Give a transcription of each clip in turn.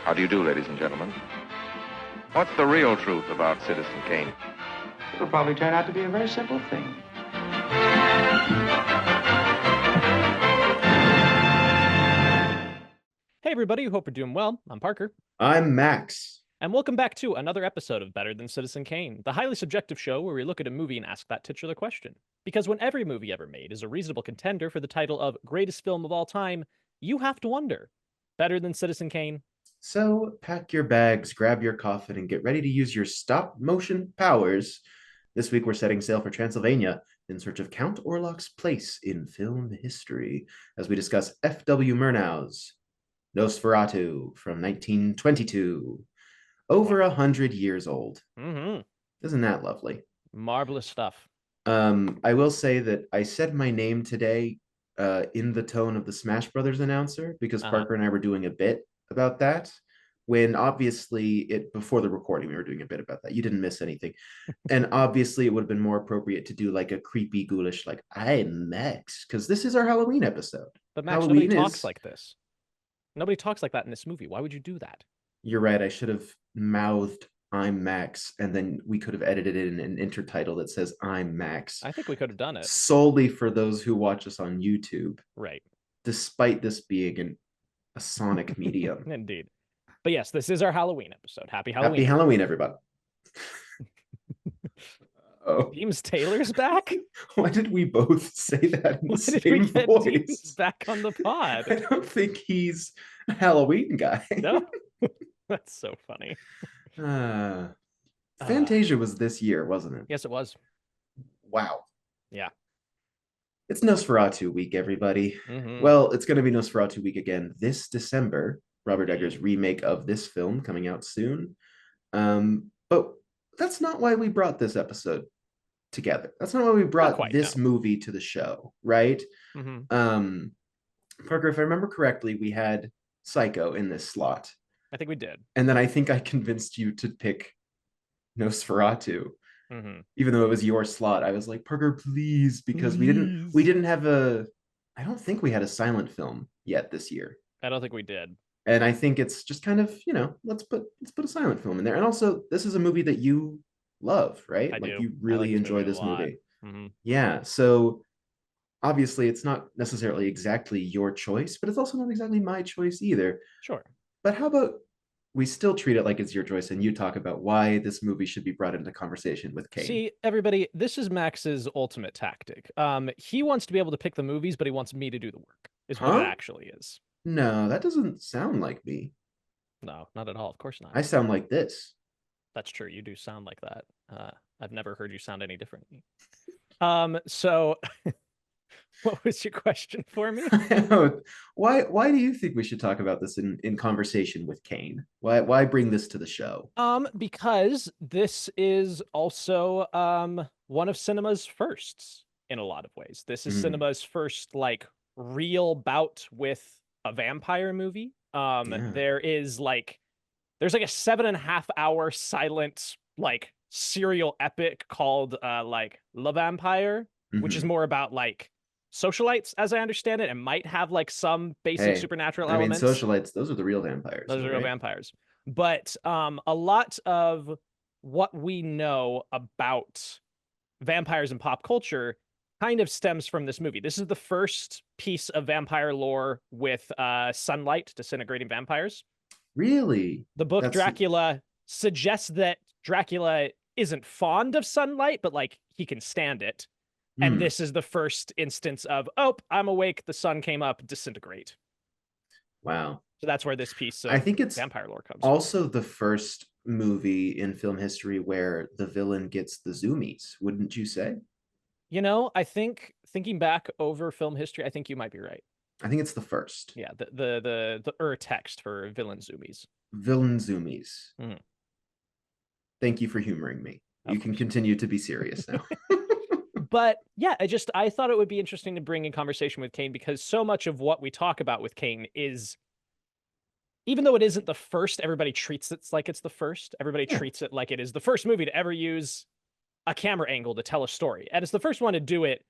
How do you do, ladies and gentlemen? What's the real truth about Citizen Kane? It'll probably turn out to be a very simple thing. Hey everybody, hope you're doing well. I'm Parker. I'm Max. And welcome back to another episode of Better Than Citizen Kane, the highly subjective show where we look at a movie and ask that titular question. Because when every movie ever made is a reasonable contender for the title of greatest film of all time, you have to wonder, better than Citizen Kane? So pack your bags, grab your coffin, and get ready to use your stop motion powers. This week we're setting sail for Transylvania in search of Count Orlok's place in film history as we discuss F.W. Murnau's Nosferatu from 1922. Over 100 years old. Mm-hmm. Isn't that lovely? Marvelous stuff. I will say that I said my name today in the tone of the Smash Brothers announcer because Parker and I were doing a bit about that. When obviously before the recording, we were doing a bit about that. You didn't miss anything. And obviously it would have been more appropriate to do like a creepy, ghoulish, like, I'm Max, because this is our Halloween episode. But Max, nobody talks like this. Nobody talks like that in this movie. Why would you do that? You're right. I should have mouthed I'm Max, and then we could have edited in an intertitle that says I'm Max. I think we could have done it. Solely for those who watch us on YouTube. Right. Despite this being a sonic medium. Indeed. But yes, this is our Halloween episode. Happy Halloween. Happy Halloween, everybody. Oh. James Taylor's back? Why did we both say that in the same voice? James back on the pod. I don't think he's a Halloween guy. No? That's so funny. Fantasia was this year, wasn't it? Yes, it was. Wow. Yeah. It's Nosferatu week, everybody. Mm-hmm. Well, it's going to be Nosferatu week again this December. Robert Eggers' remake of this film coming out soon. But that's not why we brought this episode together. That's not why we brought this movie to the show, right? Mm-hmm. Parker, if I remember correctly, we had Psycho in this slot. I think we did. And then I think I convinced you to pick Nosferatu. Mm-hmm. Even though it was your slot. I was like, Parker, please, because we didn't have I don't think we had a silent film yet this year. I don't think we did. And I think it's just kind of, let's put a silent film in there. And also, this is a movie that you love, right? I do. You really enjoy this movie. Mm-hmm. Yeah. So obviously it's not necessarily exactly your choice, but it's also not exactly my choice either. Sure. But how about we still treat it like it's your choice and you talk about why this movie should be brought into conversation with Kane? See, everybody, this is Max's ultimate tactic. He wants to be able to pick the movies, but he wants me to do the work, is what it actually is. No, that doesn't sound like me. No, not at all. Of course not. I sound like this. That's true. You do sound like that. I've never heard you sound any differently. So what was your question for me? Why do you think we should talk about this in conversation with Kane? Why bring this to the show? Because this is also one of cinema's firsts in a lot of ways. This is cinema's first real bout with a vampire movie. There's like a 7.5 hour silent serial epic called La Vampire, which is more about socialites, as I understand it, and might have some basic supernatural elements. I mean, socialites, those are the real vampires. Those are real vampires. But a lot of what we know about vampires in pop culture kind of stems from this movie. This is the first piece of vampire lore with sunlight disintegrating vampires. Really? The book Dracula suggests that Dracula isn't fond of sunlight, but he can stand it. And this is the first instance of, I'm awake, the sun came up, disintegrate. Wow. So that's where this piece of vampire lore comes also from. The first movie in film history where the villain gets the zoomies, wouldn't you say? I think thinking back over film history, I think you might be right. I think it's the first. Yeah, the text for villain zoomies. Villain zoomies. Mm. Thank you for humoring me. You can continue to be serious now. But yeah, I thought it would be interesting to bring in conversation with Kane because so much of what we talk about with Kane is, even though it isn't the first, everybody treats it like it's the first. Everybody treats it like it is the first movie to ever use a camera angle to tell a story. And it's the first one to do it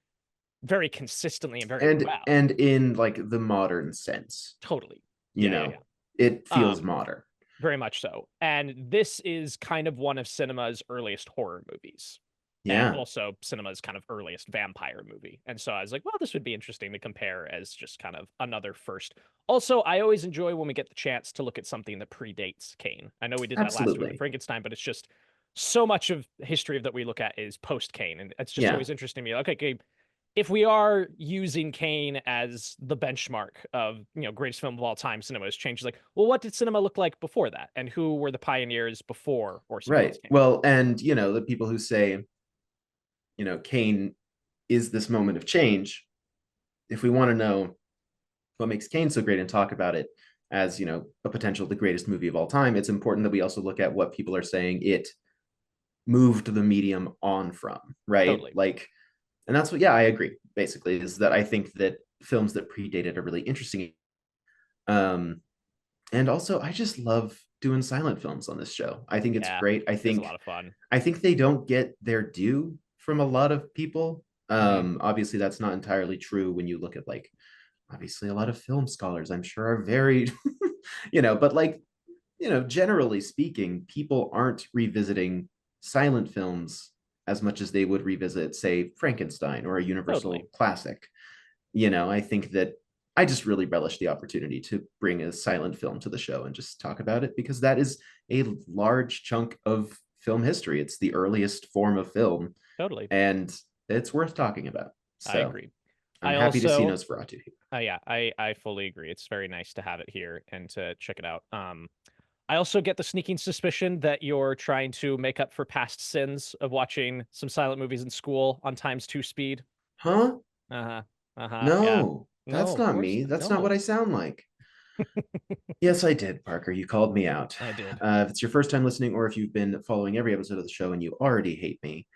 very consistently and very well. And in the modern sense. Totally. You know, it feels modern. very much so. And this is kind of one of cinema's earliest horror movies. And Yeah, also cinema's kind of earliest vampire movie. And so I was like, well, this would be interesting to compare as just kind of another first. Also, I always enjoy when we get the chance to look at something that predates Kane. I know we did that last week with absolutely. Frankenstein, but it's just so much of history that we look at is post Kane. And it's just Yeah, always interesting to me. Okay, Gabe, if we are using Kane as the benchmark of, greatest film of all time, cinema has changed. Like, well, what did cinema look like before that? And who were the pioneers before Orson right. Welles came? Well, and the people who say, Kane is this moment of change. If we want to know what makes Kane so great and talk about it as, a potential the greatest movie of all time, it's important that we also look at what people are saying it moved the medium on from, right? Totally. Like, and that's what, yeah, I agree. Basically, is that I think that films that predated are really interesting. And also, I just love doing silent films on this show. I think it's Yeah, great. it's a lot of fun. I think they don't get their due from a lot of people. Obviously, that's not entirely true when you look at like, obviously, a lot of film scholars, I'm sure, are very, but like, generally speaking, people aren't revisiting silent films as much as they would revisit, say, Frankenstein or a Universal Totally. classic. I think that I just really relish the opportunity to bring a silent film to the show and just talk about it because that is a large chunk of film history. It's the earliest form of film, Totally. and it's worth talking about. I So agree. I'm I happy to see also, Nosferatu here. yeah, I fully agree. It's very nice to have it here and to check it out. I also get the sneaking suspicion that you're trying to make up for past sins of watching some silent movies in school on times two speed. Huh? Uh-huh. Uh-huh. Yeah. No, No, that's of not course me. not. That's not what No, I sound like. Yes, I did, Parker. You called me out. I did. If it's your first time listening, or if you've been following every episode of the show and you already hate me,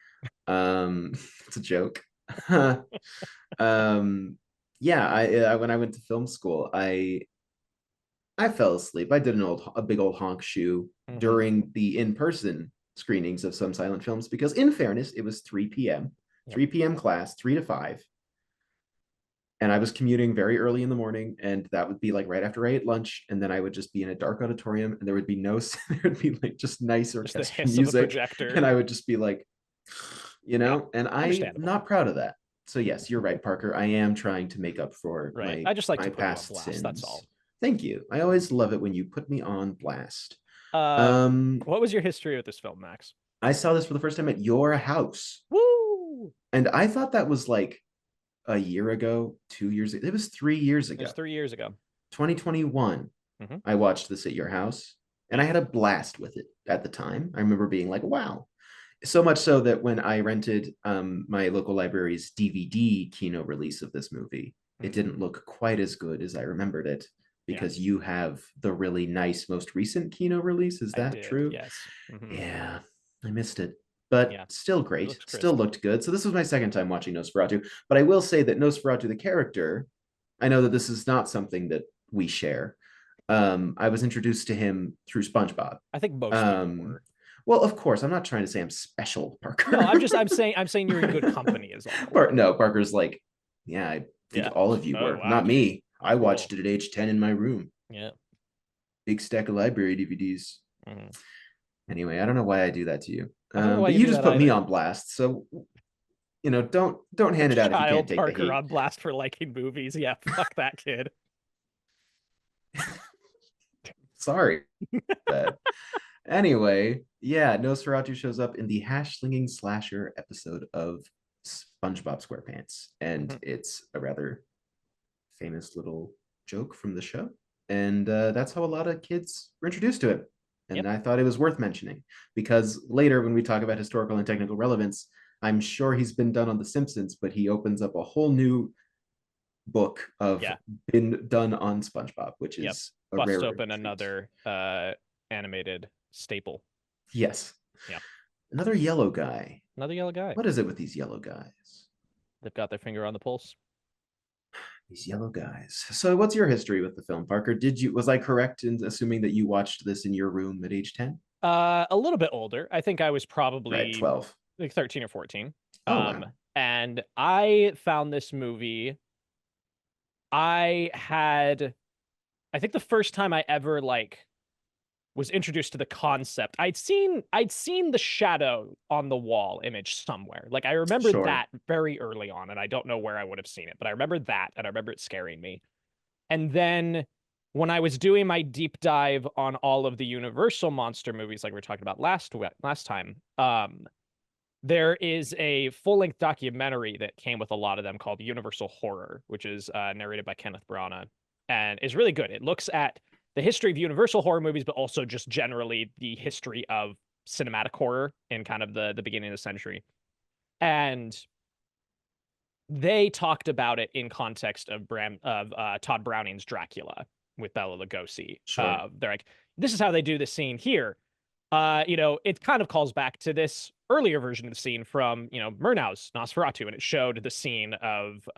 it's a joke. um, yeah, I when I went to film school, I fell asleep. I did a big old honk shoe Mm-hmm. during the in-person screenings of some silent films because, in fairness, it was 3 p.m. Yep. 3 p.m. class, 3 to 5. And I was commuting very early in the morning, and that would be like right after I ate lunch, and then I would just be in a dark auditorium, and there would be no, there would be like just nice Just the orchestral hiss of a music, projector. and I would just be like, Yeah. and I'm Understandable. not proud of that. So yes, you're right, Parker. I am trying to make up for Right. my I just like my to put you on past blast. That's sins. all. Thank you. I always love it when you put me on blast. Uh, Um, what was your history with this film, Max? I saw this for the first time at your house, Woo! and I thought that was like a year ago, 2 years ago. It was 3 years It was ago. 3 years ago. 2021. Mm-hmm. I watched this at your house, and I had a blast with it at the time. I remember being like, wow. So much so that when I rented my local library's DVD Kino release of this movie, it didn't look quite as good as I remembered it Yeah, because you have the really nice, most recent Kino release. Is I that did. true? Yes. Mm-hmm. Yeah, I missed it. But Yeah, still it great. looks Still crisp. looked good. So this was my second time watching Nosferatu. But I will say that Nosferatu, the character, I know that this is not something that we share. I was introduced to him through SpongeBob. I think most people Um, were. well, of course, I'm not trying to say I'm special, No, Parker. I'm saying you're in good company is all. No, Parker's like, yeah, I think Yeah. all of you Oh were, wow. not me. I Cool. watched it at age 10 in my room. Yeah. Big stack of library DVDs. Mm-hmm. Anyway, I don't know why I do that to you. I don't know why But you you do just that put me either. on blast. So, don't The hand it out if you can't child take the Parker hate. on blast for liking movies. Yeah, fuck that kid. Sorry. That. Anyway, yeah, Nosferatu shows up in the hash slinging slasher episode of SpongeBob SquarePants, and Mhm. it's a rather famous little joke from the show, and that's how a lot of kids were introduced to it. Yep. And I thought it was worth mentioning because later, when we talk about historical and technical relevance, I'm sure he's been done on The Simpsons, but he opens up a whole new book of Yeah. been done on SpongeBob, which Yep. is a Busts rare open treat. another animated staple. Yes. Yeah. Another yellow guy. Another yellow guy. What is it with these yellow guys? They've got their finger on the pulse. These yellow guys. So what's your history with the film, Parker? Was I correct in assuming that you watched this in your room at age 10? A little bit older. I think I was Right, probably 12. like 13 or 14. Oh wow. And I found this movie. I think the first time I ever like was introduced to the concept. I'd seen the shadow on the wall image somewhere. Like I remember Sure. that very early on, and I don't know where I would have seen it, but I remember that, and I remember it scaring me. And then when I was doing my deep dive on all of the Universal monster movies, like we were talking about last time, there is a full-length documentary that came with a lot of them called Universal Horror, which is narrated by Kenneth Branagh, and is really good. It looks at the history of Universal horror movies, but also just generally the history of cinematic horror in kind of the beginning of the century. And they talked about it in context of Todd Browning's Dracula with Bela Lugosi. Sure. They're like, this is how they do the scene here. It kind of calls back to this earlier version of the scene from, Murnau's Nosferatu, and it showed the scene of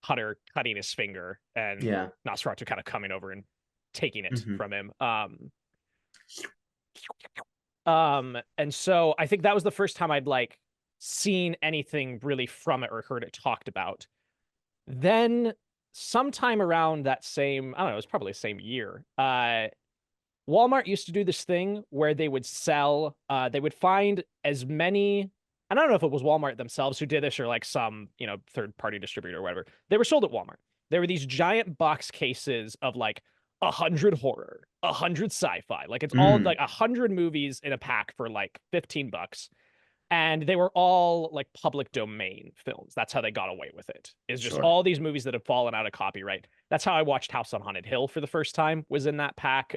Hutter cutting his finger and Nosferatu kind of coming over and taking it from him. And so I think that was the first time I'd like seen anything really from it or heard it talked about. Then sometime around that same, I don't know, it was probably the same year, Walmart used to do this thing where they would sell, they would find as many, I don't know if it was Walmart themselves who did this or like some, third-party distributor or whatever. They were sold at Walmart. There were these giant box cases of like 100 horror, 100 sci-fi. Like it's all like 100 movies in a pack for like $15. And they were all like public domain films. That's how they got away with it. Is just all these movies that have fallen out of copyright. That's how I watched House on Haunted Hill for the first time, was in that pack.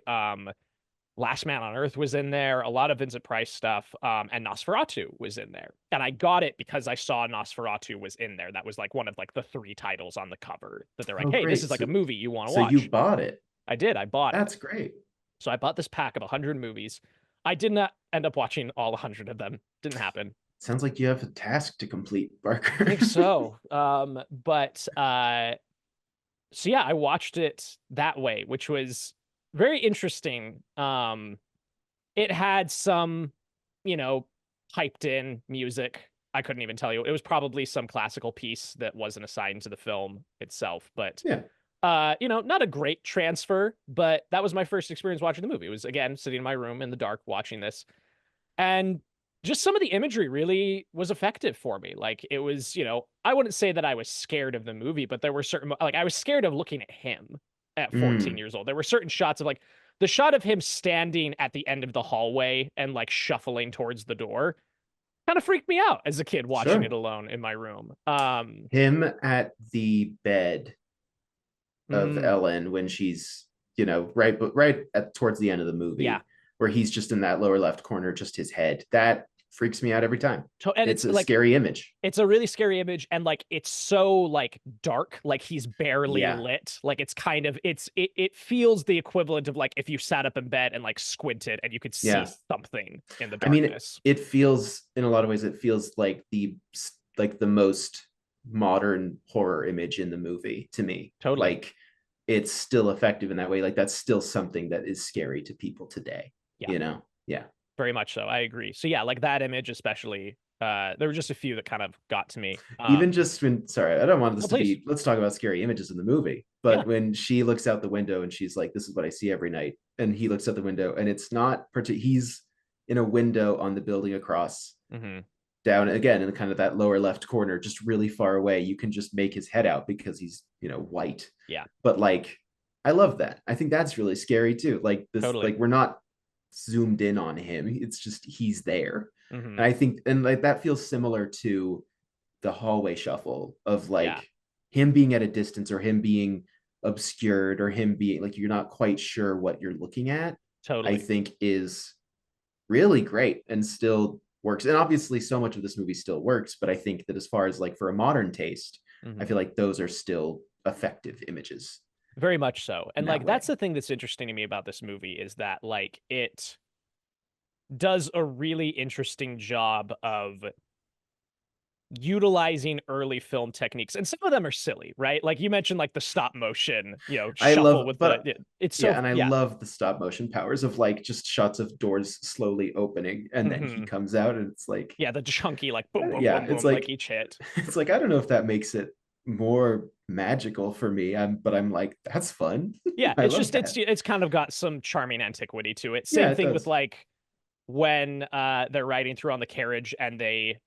Last Man on Earth was in there, a lot of Vincent Price stuff, and Nosferatu was in there. And I got it because I saw Nosferatu was in there. That was like one of like the 3 titles on the cover that they're like, hey, this is like a movie you want to watch. So you bought it? I did. I bought it. That's great. So I bought this pack of 100 movies. I did not end up watching all 100 of them. Didn't happen. Sounds like you have a task to complete, Barker. I think so. So yeah, I watched it that way, which was very interesting. It had some, piped in music. I couldn't even tell you. It was probably some classical piece that wasn't assigned to the film itself, but not a great transfer, but that was my first experience watching the movie. It was, again, sitting in my room in the dark watching this. And just some of the imagery really was effective for me. Like it was, I wouldn't say that I was scared of the movie, but there were certain, like I was scared of looking at him at 14 years old. There were certain shots of like the shot of him standing at the end of the hallway and like shuffling towards the door kind of freaked me out as a kid watching it alone in my room. Him at the bed of Ellen when she's, right at towards the end of the movie, where he's just in that lower left corner, just his head. That freaks me out every time. And it's a like, scary image. It's a really scary image, and like it's so like dark, like he's barely lit. Like it's kind of it feels the equivalent of like if you sat up in bed and like squinted and you could see something in the darkness. I mean, it feels, in a lot of ways, it feels like the most modern horror image in the movie to me. Totally. Like it's still effective in that way. Like that's still something that is scary to people today. Yeah. Very much so. I agree. So yeah, like that image especially, there were just a few that kind of got to me. Even just when, sorry, I don't want this to be, let's talk about scary images in the movie, but when she looks out the window and she's like, this is what I see every night. And he looks out the window and it's not, he's in a window on the building across, down again in kind of that lower left corner, just really far away. You can just make his head out because he's, white. Yeah. But like, I love that. I think that's really scary too. Like this, like we're not zoomed in on him. It's just, he's there. And I think, and like that feels similar to the hallway shuffle of like him being at a distance or him being obscured or him being like, you're not quite sure what you're looking at. Totally. I think is really great and still works. And obviously so much of this movie still works, but I think that as far as like for a modern taste, I feel like those are still effective images. Very much so. And like that's the thing that's interesting to me about this movie is that like it does a really interesting job of utilizing early film techniques, and some of them are silly, right? Like you mentioned, like the stop motion, shuffle it's so and I love the stop motion powers of like just shots of doors slowly opening and then he comes out and it's like the chunky like boom boom boom, it's like each hit. It's like I don't know if that makes it more magical for me. But I'm like, that's fun. Yeah, I it's love just that. it's kind of got some charming antiquity to it. Yeah, Same it thing with does. like when they're riding through on the carriage and they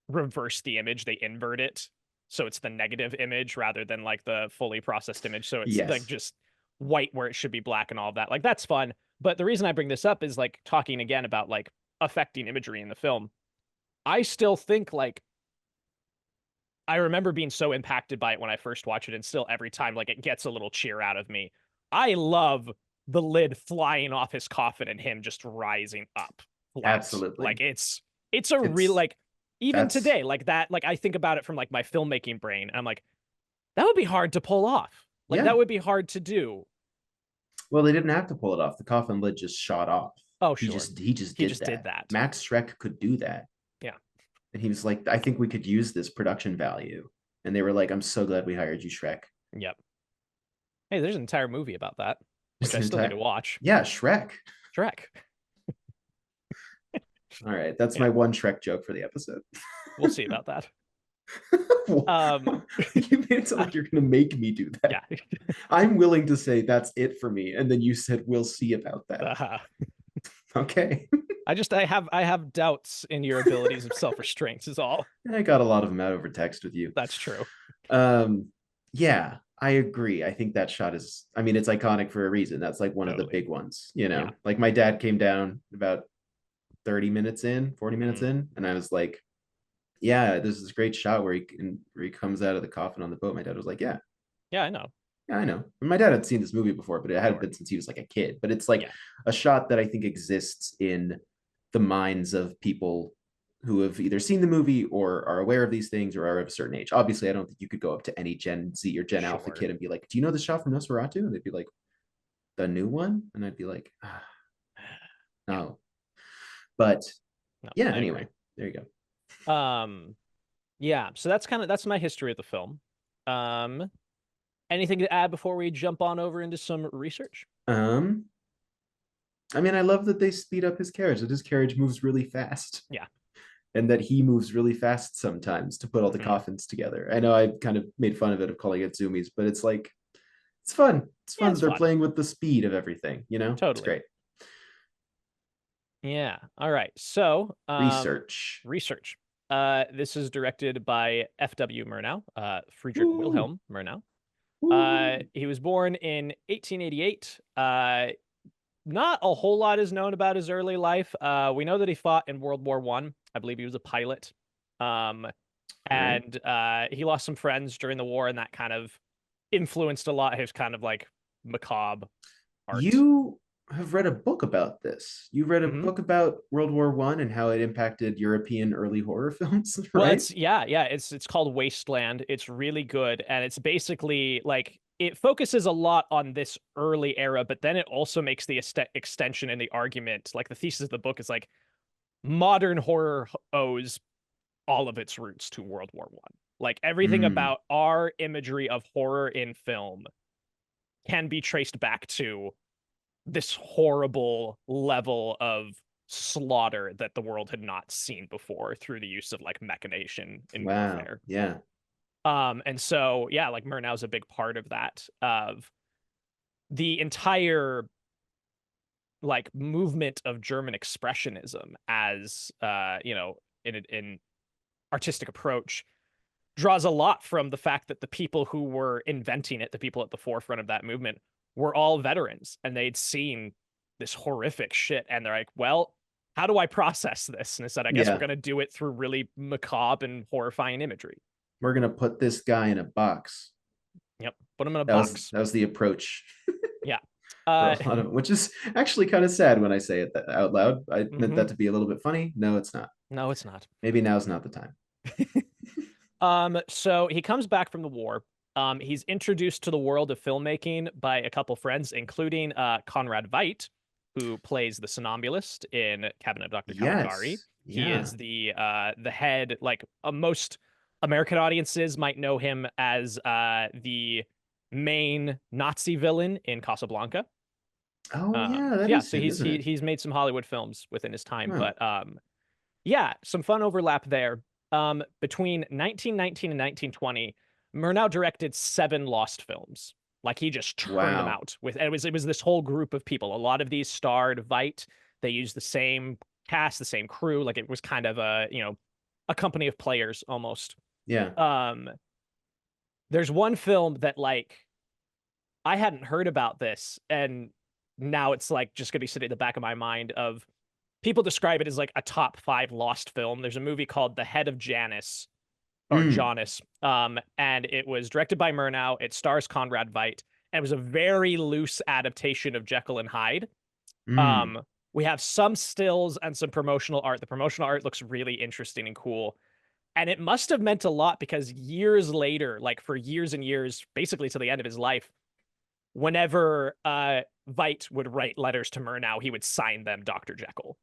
reverse the image, they invert it. So it's the negative image rather than like the fully processed image. So it's like Yes. just white where it should be black and all of that. Like that's fun. But the reason I bring this up is like talking again about like affecting imagery in the film. I still think like I remember being so impacted by it when I first watched it, and still every time like it gets a little cheer out of me. I love the lid flying off his coffin and him just rising up flat. Like Absolutely. it's a real It's like even that's today like that like I think about it from like my filmmaking brain and I'm like that would be hard to pull off. Like yeah. that would be hard to do. Well, they didn't have to pull it off. The coffin lid just shot off. Oh He sure. just he just He did just did that. that. Max Shrek could do that. Yeah. And he was like, I think we could use this production value. And they were like, I'm so glad we hired you, Shrek. Yep. Hey, there's an entire movie about that, which Just I an still need to entire watch. Yeah, Shrek. Shrek. All right. That's Yeah. my one Shrek joke for the episode. We'll see about that. You made it sound like you're gonna make me do that. Yeah. I'm willing to say that's it for me. And then you said we'll see about that. Okay. I have doubts in your abilities of self-restraint is all. I got a lot of them out over text with you. That's true. Yeah, I agree. I think that shot is, I mean, it's iconic for a reason. That's like one of the Totally. big ones, you know. Yeah. Like my dad came down about 30 minutes in, 40 minutes in, and I was like, yeah, this is a great shot where he comes out of the coffin on the boat. My dad was like, yeah. Yeah, I know. Yeah, I know. And my dad had seen this movie before, but it hadn't been since he was like a kid. But it's like a shot that I think exists in the minds of people who have either seen the movie or are aware of these things or are of a certain age. Obviously, I don't think you could go up to any Gen Z or Gen Alpha kid and be like, do you know the shot from Nosferatu? And they'd be like, the new one? And I'd be like, no. But No, yeah, I anyway, agree. there you go. Yeah, so that's my history of the film. Anything to add before we jump on over into some research? I mean, I love that they speed up his carriage, that his carriage moves really fast. Yeah. And that he moves really fast sometimes to put all the coffins together. I know I kind of made fun of it, of calling it zoomies, but it's like, it's fun. It's fun. They're playing with the speed of everything, you know? Totally. It's great. Yeah. All right. So research. This is directed by F.W. Murnau, Friedrich Wilhelm Murnau. He was born in 1888. Not a whole lot is known about his early life. We know that he fought in World War I. I believe he was a pilot. And he lost some friends during the war, and that kind of influenced a lot his kind of like macabre art. You have read a book about this. You read a book about World War I and how it impacted European early horror films, right? Well, it's called Wasteland. It's really good, and it's basically like it focuses a lot on this early era, but then it also makes the extension in the argument. Like the thesis of the book is like modern horror owes all of its roots to World War I. Like everything about our imagery of horror in film can be traced back to this horrible level of slaughter that the world had not seen before through the use of like machination in warfare. Yeah. And so yeah, like Murnau's a big part of that, of the entire like movement of German Expressionism as you know, in artistic approach, draws a lot from the fact that the people who were inventing it, the people at the forefront of that movement, were all veterans, and they'd seen this horrific shit, and they're like, well, how do I process this? And I said, I guess we're going to do it through really macabre and horrifying imagery. We're going to put this guy in a box. Yep, put him in a box. That was the approach. Yeah. Which is actually kind of sad when I say it out loud. I meant that to be a little bit funny. No, it's not. No, it's not. Maybe now's not the time. So he comes back from the war. He's introduced to the world of filmmaking by a couple friends, including Conrad Veidt, who plays the somnambulist in Cabinet of Dr. Caligari. He is the head, like most American audiences might know him as the main Nazi villain in Casablanca. Oh yeah, so he's made some Hollywood films within his time, but yeah, some fun overlap there. Between 1919 and 1920, Murnau directed 7 Lost films. Like he just turned them out with, and it was this whole group of people. A lot of these starred Veidt. They used the same cast, the same crew. Like it was kind of a, a company of players almost. Yeah. There's one film that like I hadn't heard about this, and now it's like just gonna be sitting in the back of my mind of people describe it as like a top 5 Lost film. There's a movie called The Head of Janus or Janus. And it was directed by Murnau. It stars Conrad Veidt, and it was a very loose adaptation of Jekyll and Hyde. We have some stills and some promotional art. The promotional art looks really interesting and cool. And it must have meant a lot because years later, like for years and years, basically to the end of his life, whenever Veidt would write letters to Murnau, he would sign them Dr. Jekyll.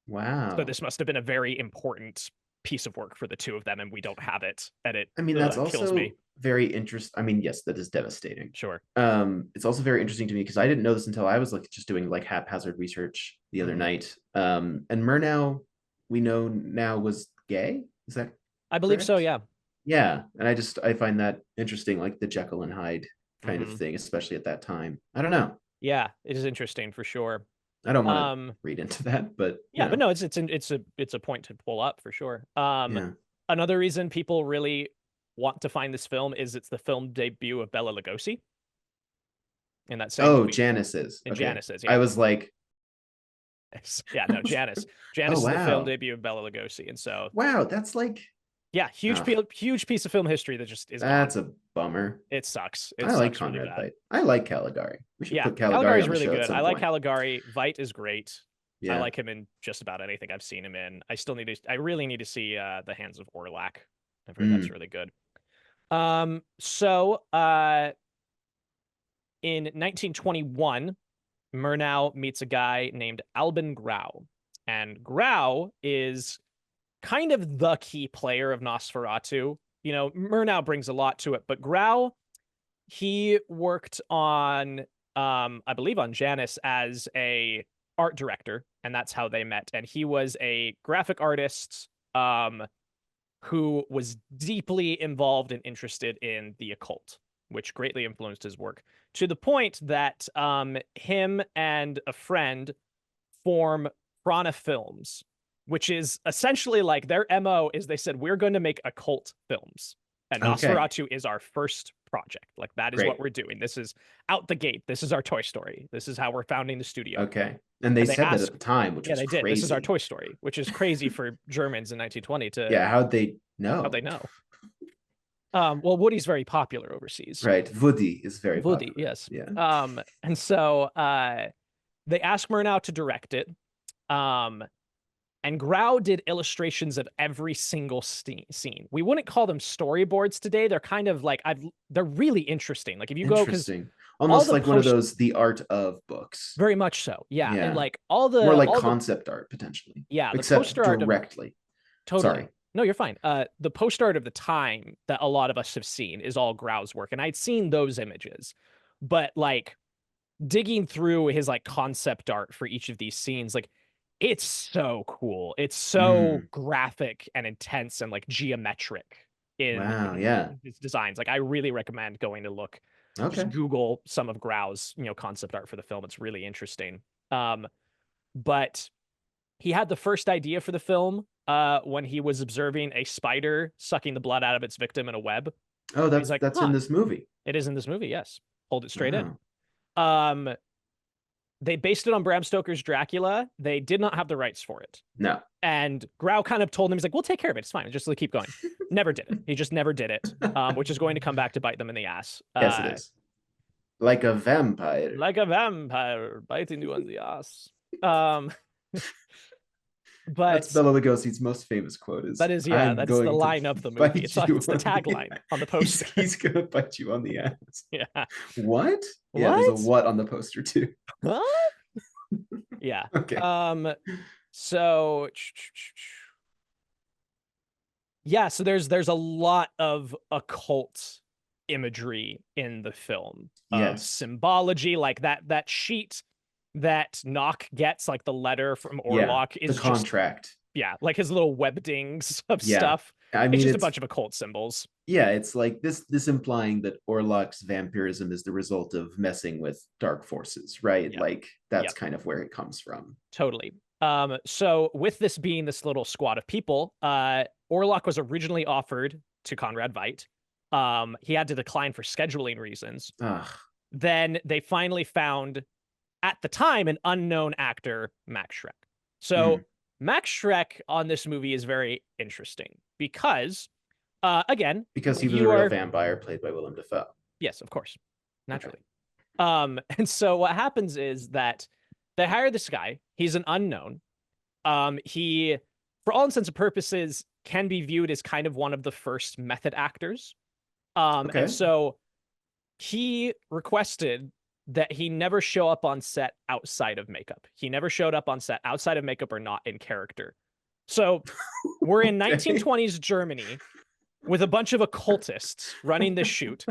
Wow. So this must have been a very important piece of work for the two of them, and we don't have it. And it, I mean, that's kills also me. very interesting. I mean, yes, that is devastating. Sure. It's also very interesting to me because I didn't know this until I was like just doing like haphazard research the other night. And Murnau, we know now, was gay. Is that I believe correct? so, yeah. Yeah. And I find that interesting, like the Jekyll and Hyde kind of thing, especially at that time. I don't know. Yeah, it is interesting for sure. I don't want to read into that, but yeah, but no, it's a point to pull up for sure. Another reason people really want to find this film is it's the film debut of Bela Lugosi. In that same movie. Janus is. Okay. Janus is, yeah. I was like, yeah, no, Janus. Janus is the film debut of Bela Lugosi, and so wow, that's like, yeah, huge piece of film history that just is. That's gone. a bummer. It sucks. I like Conrad Veidt. I like Caligari. We should put Caligari on the really show good. I like point. Caligari. Veidt is great. Yeah. I like him in just about anything I've seen him in. I really need to see The Hands of Orlok. I've heard that's really good. So in 1921, Murnau meets a guy named Albin Grau, and Grau is kind of the key player of Nosferatu. Murnau brings a lot to it, but Grau, he worked on, I believe on Janus as a art director, and that's how they met. And he was a graphic artist, who was deeply involved and interested in the occult, which greatly influenced his work to the point that him and a friend form Prana Films, which is essentially like their MO is they said, we're going to make occult films. And Nosferatu is our first project. Like that is what we're doing. This is out the gate. This is our Toy Story. This is how we're founding the studio. Okay. And they said that at the time, which was they crazy. did. This is our Toy Story, which is crazy for Germans in 1920 to. Yeah. How'd they know? How'd they know? Well, Woody's very popular overseas. Right. Woody is very Woody, popular. yes. Yeah. And so they asked Murnau to direct it. And Grau did illustrations of every single scene. We wouldn't call them storyboards today. They're kind of like they're really interesting. Like if you go, because almost like one of those The Art of books. Very much so. Yeah. And like all the more like concept art potentially. Yeah. The except poster art directly. Totally. Sorry. No, you're fine. The poster art of the time that a lot of us have seen is all Grau's work, and I'd seen those images, but like digging through his like concept art for each of these scenes, like it's so cool. It's so graphic and intense and like geometric in his designs. Like I really recommend going to look. Just Google some of Grau's concept art for the film. It's really interesting. But he had the first idea for the film when he was observing a spider sucking the blood out of its victim in a web. Oh, that's in this movie. It is in this movie, yes. Hold it straight in. They based it on Bram Stoker's Dracula. They did not have the rights for it. No. And Grau kind of told him, he's like, we'll take care of it. It's fine. Just keep going. Never did it. He just never did it, which is going to come back to bite them in the ass. Yes, it is. Like a vampire. Like a vampire biting you on the ass. But that's Bela Lugosi's most famous quote. That's the line of the movie. It's the tagline on the poster. He's gonna bite you on the ass. Yeah. What? Yeah, there's a what on the poster too. What? Yeah. Okay. So yeah, so there's a lot of occult imagery in the film. Symbology, like that sheet that Nock gets, like the letter from Orlok, is the contract. Yeah, like his little webdings of Yeah. stuff. I mean, It's just a bunch of occult symbols. Yeah, it's like this implying that Orlok's vampirism is the result of messing with dark forces, right? Yep. Like that's Yep. kind of where it comes from. Totally. So with this being this little squad of people, Orlok was originally offered to Conrad Veidt. He had to decline for scheduling reasons. Ugh. Then they finally found, at the time, an unknown actor, Max Schreck. So Max Schreck on this movie is very interesting because, again, because he was a real vampire played by Willem Dafoe. Yes, of course, naturally. Okay. And so what happens is that they hire this guy. He's an unknown. He, for all intents and purposes, can be viewed as kind of one of the first method actors. Okay. And so he requested that he never show up on set outside of makeup. He never showed up on set outside of makeup or not in character. So we're in 1920s Germany with a bunch of occultists running this shoot,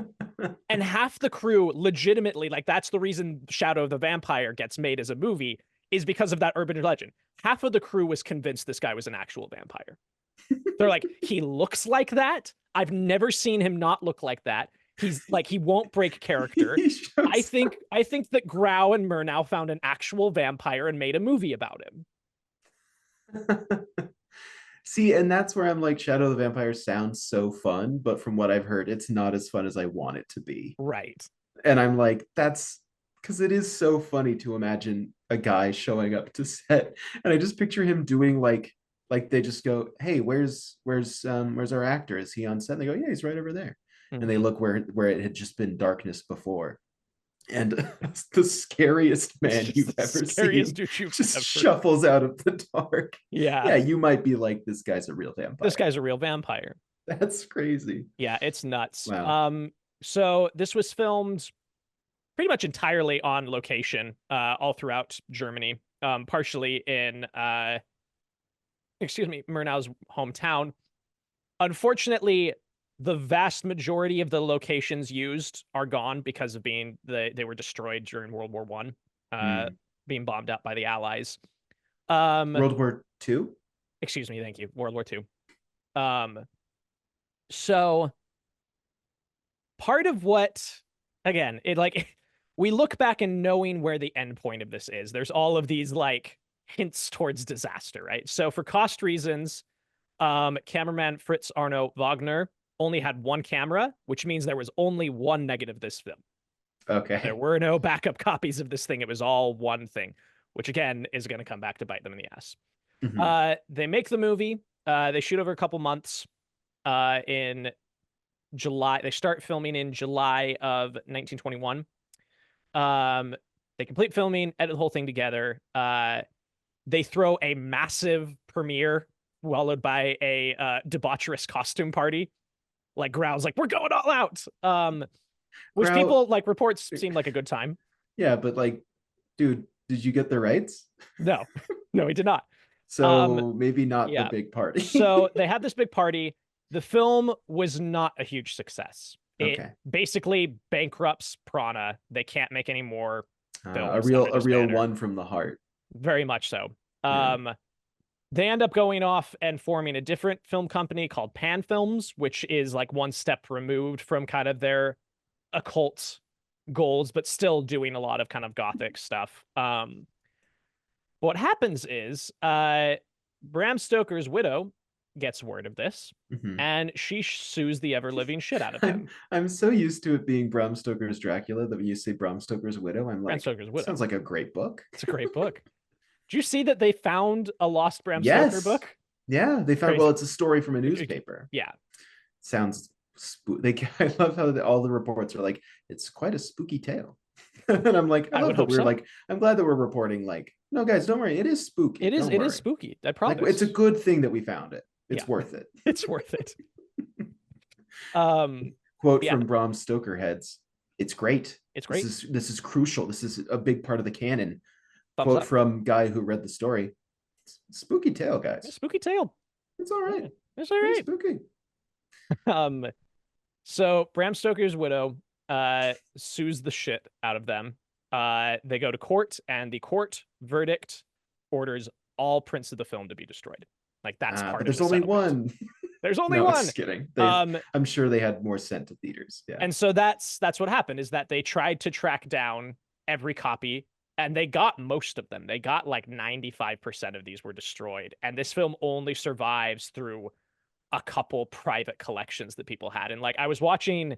and half the crew legitimately, like, that's the reason Shadow of the Vampire gets made as a movie, is because of that urban legend. Half of the crew was convinced this guy was an actual vampire. They're like, he looks like that? I've never seen him not look like that. He's like, he won't break character. I think that Grau and Murnau found an actual vampire and made a movie about him. See, and that's where I'm like, Shadow of the Vampire sounds so fun, but from what I've heard, it's not as fun as I want it to be. Right. And I'm like, that's because it is so funny to imagine a guy showing up to set, and I just picture him doing like they just go, "Hey, where's our actor? Is he on set?" And they go, "Yeah, he's right over there." Mm-hmm. And they look where it had just been darkness before. And the scariest man you've ever seen just shuffles out of the dark. Yeah, you might be like, this guy's a real vampire. This guy's a real vampire. That's crazy. Yeah, it's nuts. Wow. So this was filmed pretty much entirely on location, all throughout Germany, partially in Murnau's hometown. Unfortunately, the vast majority of the locations used are gone because of being they were destroyed during World War I, being bombed out by the Allies. World War II? Excuse me, thank you. World War II. So part of what, again, it like we look back and knowing where the end point of this is, there's all of these like hints towards disaster, right? So for cost reasons, cameraman Fritz Arno Wagner only had one camera, which means there was only one negative this film. Okay. There were no backup copies of this thing. It was all one thing, which again is going to come back to bite them in the ass. Mm-hmm. They make the movie. They shoot over a couple months. In July, they start filming in July of 1921. They complete filming, edit the whole thing together. They throw a massive premiere followed by a debaucherous costume party. Like Grau's like, we're going all out. Which Grau, people like reports seemed like a good time. Yeah, but like, dude, did you get the rights? No, he did not. So maybe not the big party. So they had this big party. The film was not a huge success. It basically bankrupts Prana. They can't make any more films. A real one from the heart. Very much so. They end up going off and forming a different film company called Pan Films, which is like one step removed from kind of their occult goals, but still doing a lot of kind of gothic stuff. What happens is Bram Stoker's widow gets word of this, and she sues the ever-living shit out of him. I'm so used to it being Bram Stoker's Dracula that when you say Bram Stoker's widow, I'm like, Bram Stoker's widow. Sounds like a great book. It's a great book. Did you see that they found a lost Bram Stoker book? Yeah, they found. Crazy. Well, it's a story from a newspaper. Yeah, sounds I love how all the reports are like, it's quite a spooky tale. And I'm like, I love that we're like, I'm glad that we're reporting like, no, guys, don't worry, it is spooky. It is spooky. I promise. Like, it's a good thing that we found it. It's worth it. It's worth it. Quote from Bram Stoker heads. It's great. It's great. This is crucial. This is a big part of the canon. Thumbs Quote up. From guy who read the story. Spooky tale, guys. Spooky tale. It's all right. It's all right. Spooky. So Bram Stoker's widow sues the shit out of them. They go to court, and the court verdict orders all prints of the film to be destroyed. Like that's part but of there's the only settlement. one. There's only No, one. just kidding. Um, I'm sure they had more sent to theaters. Yeah. And so that's what happened, is that they tried to track down every copy, and they got most of them. They got like 95% of these were destroyed. And this film only survives through a couple private collections that people had. And like I was watching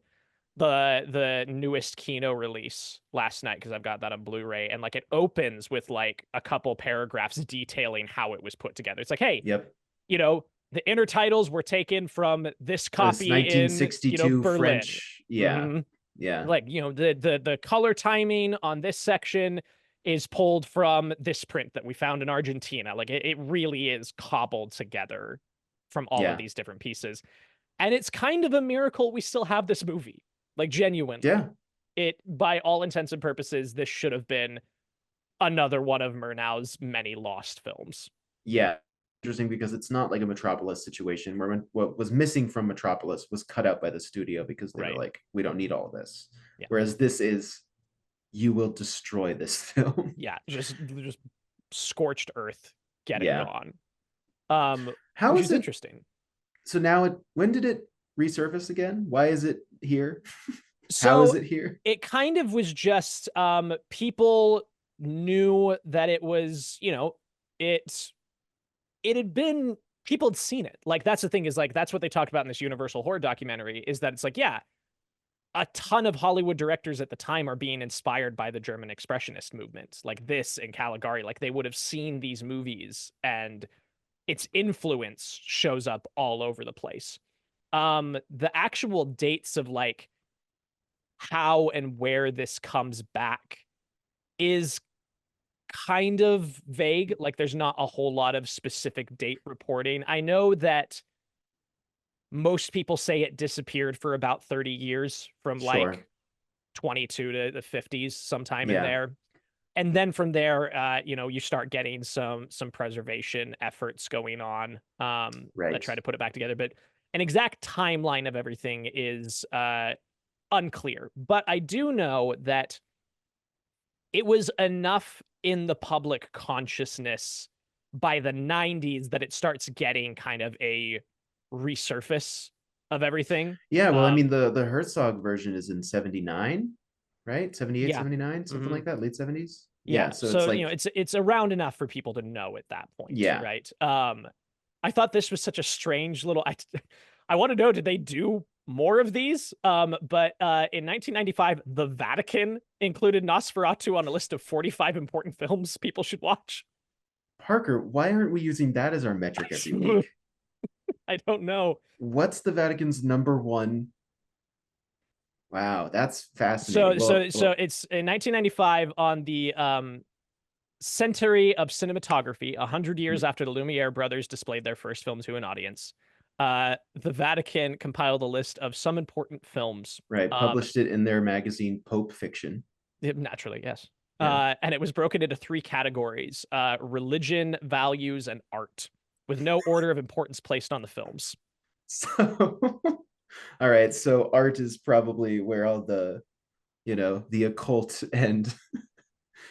the newest Kino release last night because I've got that on Blu-ray, and like it opens with like a couple paragraphs detailing how it was put together. It's like, hey, Yep. you know, the intertitles were taken from this copy in 1962 Berlin. French. Yeah. Mm-hmm. Yeah. Like, the color timing on this section is pulled from this print that we found in Argentina. Like it really is cobbled together from all of these different pieces. And it's kind of a miracle we still have this movie. Like genuinely. Yeah. It, by all intents and purposes, this should have been another one of Murnau's many lost films. Yeah. Interesting, because it's not like a Metropolis situation where what was missing from Metropolis was cut out by the studio because they were like, we don't need all of this. Yeah. Whereas this is, you will destroy this film. Yeah, just scorched earth getting on. How which is is it interesting. So now when did it resurface again? Why is it here? So how is it here? It kind of was just people knew that it was, it had been, people had seen it. Like that's the thing, is like that's what they talked about in this Universal horror documentary, is that it's like, yeah, a ton of Hollywood directors at the time are being inspired by the German Expressionist movement, like this and Caligari. Like they would have seen these movies, and its influence shows up all over the place. The actual dates of like how and where this comes back is kind of vague. Like there's not a whole lot of specific date reporting. I know that most people say it disappeared for about 30 years, from like 22 to the 50s, sometime in there. And then from there, you start getting some preservation efforts going on that try to put it back together. But an exact timeline of everything is unclear. But I do know that it was enough in the public consciousness by the 90s that it starts getting kind of a resurface of everything. Yeah, well, I mean, the Herzog version is in 79, right? 78, 79, something like that, late 70s. Yeah, so it's like, it's around enough for people to know at that point. Right. I thought this was such a strange little. I want to know, did they do more of these? But in 1995, the Vatican included Nosferatu on a list of 45 important films people should watch. Parker, why aren't we using that as our metric every week? I don't know. What's the Vatican's number one? Wow, that's fascinating. So it's in 1995 on the Century of Cinematography, 100 years after the Lumiere brothers displayed their first film to an audience. The Vatican compiled a list of some important films. Right, published it in their magazine Pope Fiction. Naturally, yes. And it was broken into 3 categories: religion, values, and art, with no order of importance placed on the films. So, all right, so art is probably where all the, the occult and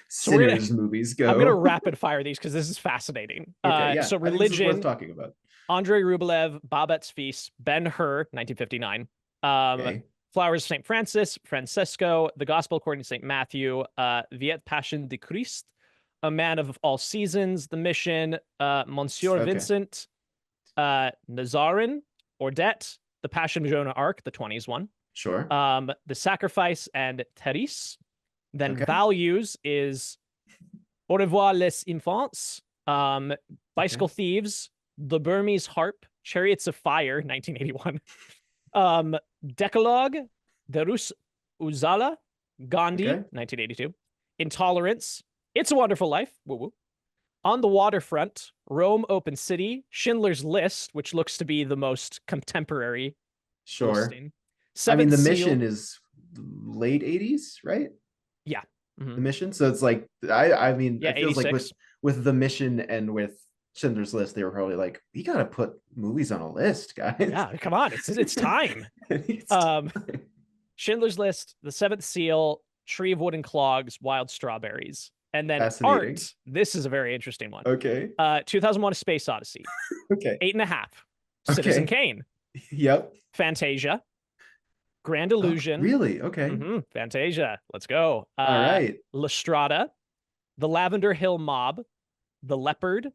sinners movies go. I'm gonna rapid fire these because this is fascinating. Okay, so religion, this is worth talking about. Andrei Rublev, Babette's Feast, Ben-Hur, 1959. Flowers of St. Francis, Francesco, The Gospel According to St. Matthew, Viet Passion de Christ, A Man of All Seasons, The Mission, Monsieur Vincent, Nazarin, Ordette, The Passion of Jonah Arc, the 20s one. Sure. The Sacrifice and Therese. Then Values is Au revoir les enfants, Bicycle Thieves, The Burmese Harp, Chariots of Fire, 1981. Decalogue, Derus Uzala, Gandhi, 1982. Intolerance, It's a Wonderful Life, woo-woo. On the Waterfront, Rome Open City, Schindler's List, which looks to be the most contemporary listing. I mean, The Mission is late 80s, right? Yeah. The Mission. So it's like, I mean, it feels 86. like with The Mission and with Schindler's List, they were probably like, we gotta put movies on a list, guys. Yeah, come on, it's time. Schindler's List, The Seventh Seal, Tree of Wooden Clogs, Wild Strawberries. And then Fascinating. art. This is a very interesting one. Okay. 2001: A Space Odyssey. Okay. 8.5. Citizen Okay. Kane. Yep. Fantasia. Grand Oh, Illusion. really? Okay. Fantasia. Let's go. All right. La Strada. The Lavender Hill Mob. The Leopard.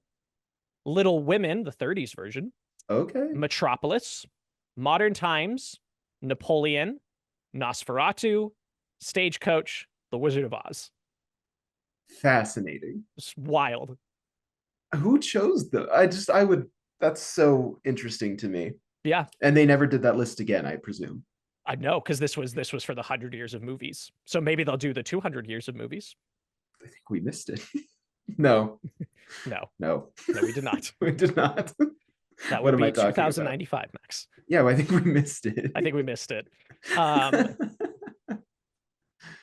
Little Women, the 30s version. Okay. Metropolis. Modern Times. Napoleon. Nosferatu. Stagecoach. The Wizard of Oz. Fascinating. It's wild. Who chose that's so interesting to me. Yeah. And they never did that list again, I presume. I know, because this was for the 100 years of movies. So maybe they'll do the 200 years of movies. I think we missed it. No. No, we did not. We did not. That What would am I be talking 2095, Max. Yeah, well, I think we missed it. I think we missed it.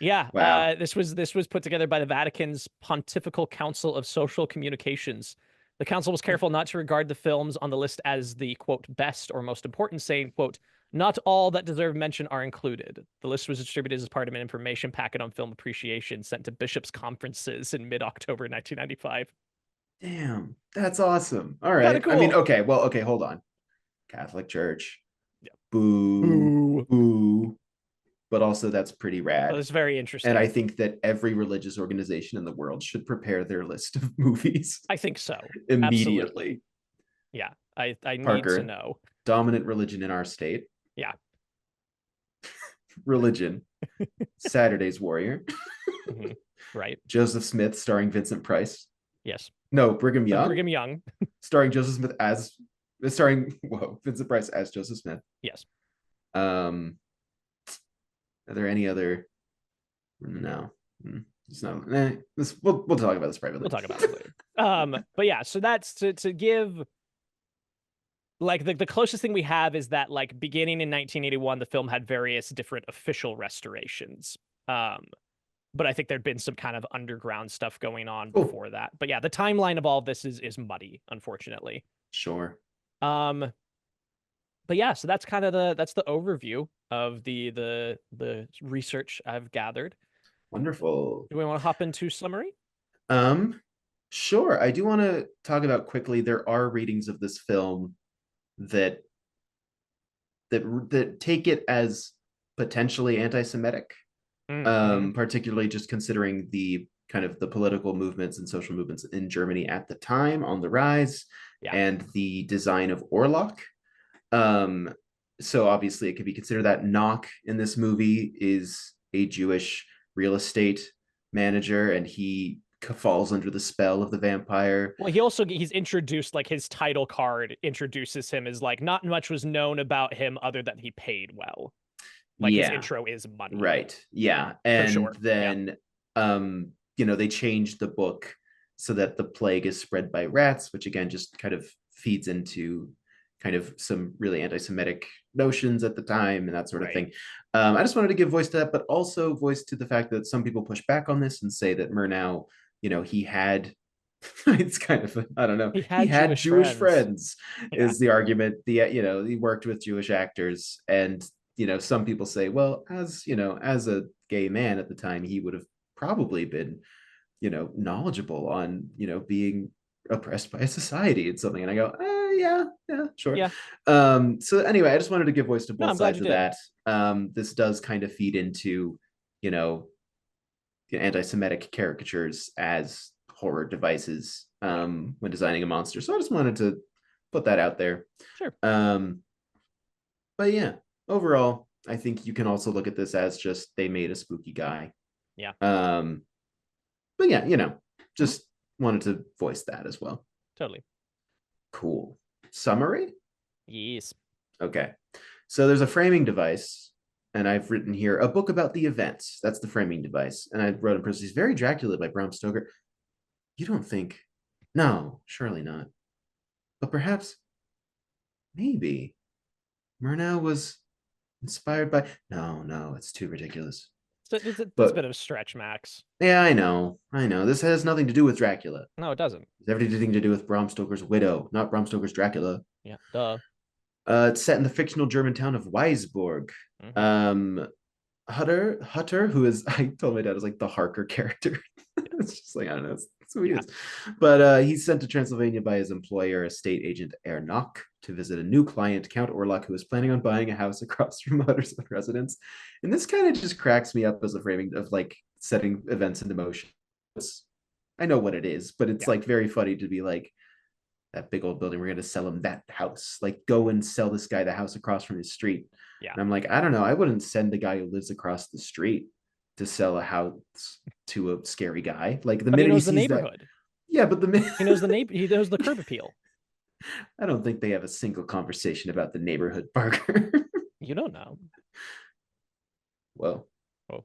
Yeah. Wow. This was put together by the Vatican's Pontifical Council of Social Communications. The council was careful not to regard the films on the list as the, quote, best or most important, saying, quote, not all that deserve mention are included. The list was distributed as part of an information packet on film appreciation sent to bishops' conferences in mid-October 1995. Damn, that's awesome. All right. Cool. I mean, okay, hold on. Catholic Church. Yeah. Boo. Boo. But also that's pretty rad. That's very interesting. And I think that every religious organization in the world should prepare their list of movies. I think so. Immediately. Absolutely. Yeah. I Parker, need to know. Dominant religion in our state. Yeah. Religion. Saturday's Warrior. Right. Joseph Smith starring Vincent Price. Yes. No, Brigham Young. Brigham Young. Starring Joseph Smith Vincent Price as Joseph Smith. Yes. Are there any other? No. It's not. We'll talk about this privately. We'll talk about it later. But yeah, so that's to give, like, the closest thing we have is that, like, beginning in 1981, the film had various different official restorations. But I think there'd been some kind of underground stuff going on before that. But yeah, the timeline of all of this is muddy, unfortunately. Sure. But yeah, so that's kind of the overview of the research I've gathered. Wonderful. Do we want to hop into summary? Sure. I do want to talk about quickly. There are readings of this film that take it as potentially anti-Semitic. Particularly just considering the kind of the political movements and social movements in Germany at the time on the rise, and the design of Orlok. So obviously it could be considered that Knock in this movie is a Jewish real estate manager, and he falls under the spell of the vampire. Well, he's introduced, like, his title card introduces him as, like, not much was known about him other than he paid well. Like, his intro is money. Right. Yeah. And sure. then, they changed the book so that the plague is spread by rats, which again just kind of feeds into kind of some really anti-Semitic notions at the time and that sort of thing. I just wanted to give voice to that, but also voice to the fact that some people push back on this and say that Murnau, he had, it's kind of, I don't know, he had Jewish friends is the argument. He worked with Jewish actors, and some people say, well, as a gay man at the time, he would have probably been, knowledgeable on, being oppressed by a society and something. And I go, yeah, sure. Yeah. So anyway, I just wanted to give voice to both sides of that. This does kind of feed into, anti-Semitic caricatures as horror devices when designing a monster. So I just wanted to put that out there. Sure. But yeah, overall, I think you can also look at this as just they made a spooky guy. Yeah. But yeah, just wanted to voice that as well. Totally. Cool. Summary? Yes. Okay. So there's a framing device, and I've written here a book about the events. That's the framing device. And I wrote in parentheses, very Dracula by Bram Stoker. You don't think? No, surely not. But perhaps, maybe, Murnau was inspired by... No, it's too ridiculous. It's a bit of a stretch, Max. Yeah, I know. This has nothing to do with Dracula. No, it doesn't. It's everything to do with Bram Stoker's widow, not Bram Stoker's Dracula. Yeah, duh. It's set in the fictional German town of Weisburg. Hutter, who is, I told my dad, is like the Harker character. It's just like, I don't know, that's who he is. But he's sent to Transylvania by his employer, estate agent Ernok, to visit a new client, Count Orlok, who is planning on buying a house across from Hutter's residence. And this kind of just cracks me up as a framing of like setting events into motion. I know what it is, but it's like very funny to be like, that big old building, we're going to sell him that house. Like, go and sell this guy the house across from his street. Yeah. And I'm like, I don't know. I wouldn't send the guy who lives across the street to sell a house to a scary guy. Like, the minute he knows he the sees neighborhood. That, yeah, but the minute he knows he knows the curb appeal. I don't think they have a single conversation about the neighborhood, Parker. You don't know. Well, oh.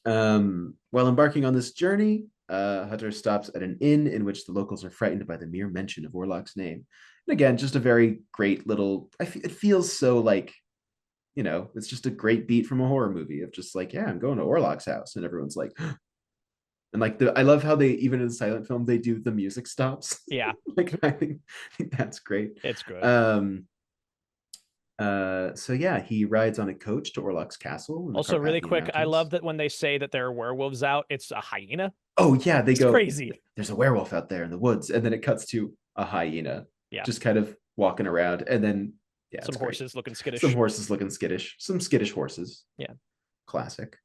While embarking on this journey, Hutter stops at an inn in which the locals are frightened by the mere mention of Orlok's name. And again, just a very great little, it feels so like, you know, it's just a great beat from a horror movie of just like, yeah, I'm going to Orlok's house. And everyone's like, and like, I love how they, even in the silent film, they do the music stops. Yeah. Like, I think that's great. It's good. So yeah, he rides on a coach to Orlok's castle. Also, really quick, Mountains. I love that when they say that there are werewolves out, it's a hyena. Oh yeah, they go crazy. There's a werewolf out there in the woods, and then it cuts to a hyena, just kind of walking around, and then some horses looking skittish. Some skittish horses. Yeah, classic.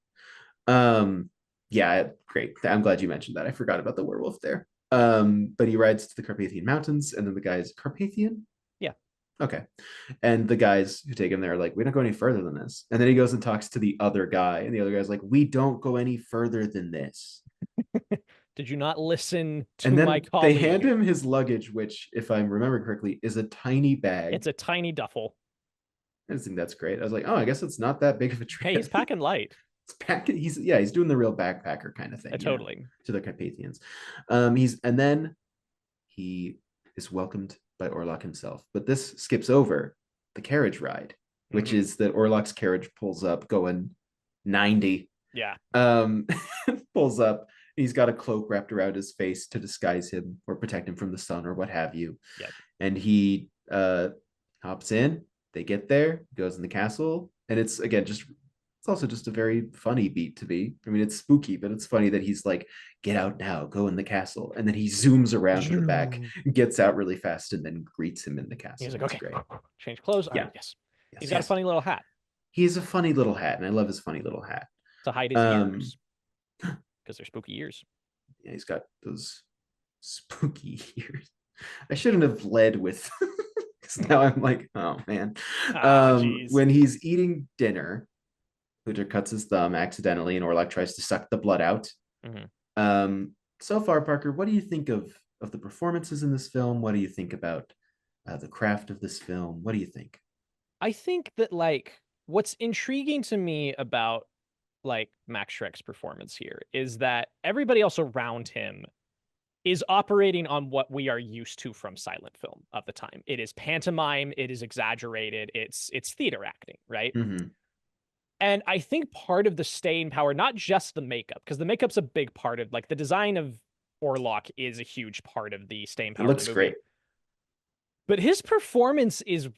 Yeah, great. I'm glad you mentioned that. I forgot about the werewolf there. But he rides to the Carpathian Mountains, and then the guys Carpathian. Yeah. Okay. And the guys who take him there are like, we don't go any further than this. And then he goes and talks to the other guy, and the other guy's like, we don't go any further than this. Did you not listen to and then my colleague? They hand him his luggage, which, if I'm remembering correctly, is a tiny bag. It's a tiny duffel. I just think that's great. I was like, oh, I guess it's not that big of a trip. Hey, he's packing light. He's doing the real backpacker kind of thing. Totally. To the Carpathians. And then he is welcomed by Orlok himself. But this skips over the carriage ride, which is that Orlok's carriage pulls up going 90. Yeah. Pulls up. He's got a cloak wrapped around his face to disguise him or protect him from the sun or what have you. Yep. And he hops in. They get there, goes in the castle, and it's again it's also just a very funny beat to be. I mean, it's spooky, but it's funny that he's like, get out now, go in the castle. And then he zooms around to the back, gets out really fast, and then greets him in the castle. He's like, okay, great. Change clothes. Yeah. Right, yes. He's got a funny little hat. He has a funny little hat, and I love his funny little hat. To hide his ears. Because they're spooky ears. Yeah, he's got those spooky ears. I shouldn't have led with because now I'm like, oh man. When he's eating dinner, Hutter cuts his thumb accidentally, and Orlok tries to suck the blood out. So far, Parker, what do you think of the performances in this film? What do you think about the craft of this film? What do you think? I think that like what's intriguing to me about like Max Schreck's performance here is that everybody else around him is operating on what we are used to from silent film of the time. It is pantomime, it is exaggerated, it's theater acting, right? And I think part of the staying power, not just the makeup, because the makeup's a big part of like the design of Orlok is a huge part of the staying power. It looks great. But his performance is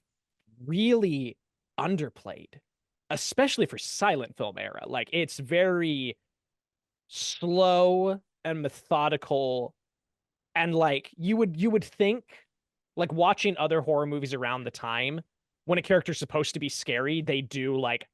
really underplayed, especially for silent film era. Like it's very slow and methodical, and like you would think, like watching other horror movies around the time, when a character's supposed to be scary, they do like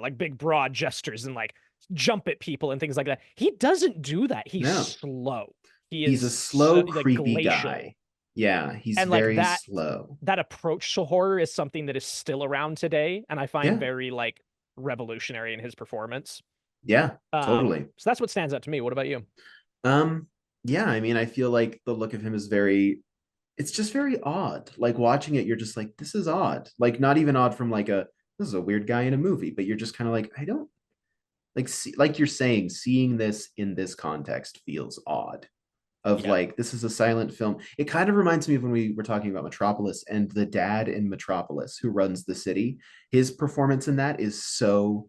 like big broad gestures and like jump at people and things like that. He doesn't do that. He's slow. He's a slow, creepy guy. Yeah, he's and very slow. That approach to horror is something that is still around today, and I find very like revolutionary in his performance. Yeah, totally. So that's what stands out to me. What about you? Yeah, I mean, I feel like the look of him is it's just very odd. Like watching it, you're just like, this is odd. Like not even odd from like this is a weird guy in a movie, but you're just kind of like, I don't like like you're saying, seeing this in this context feels odd. Like, this is a silent film. It kind of reminds me of when we were talking about Metropolis and the dad in Metropolis who runs the city. His performance in that is so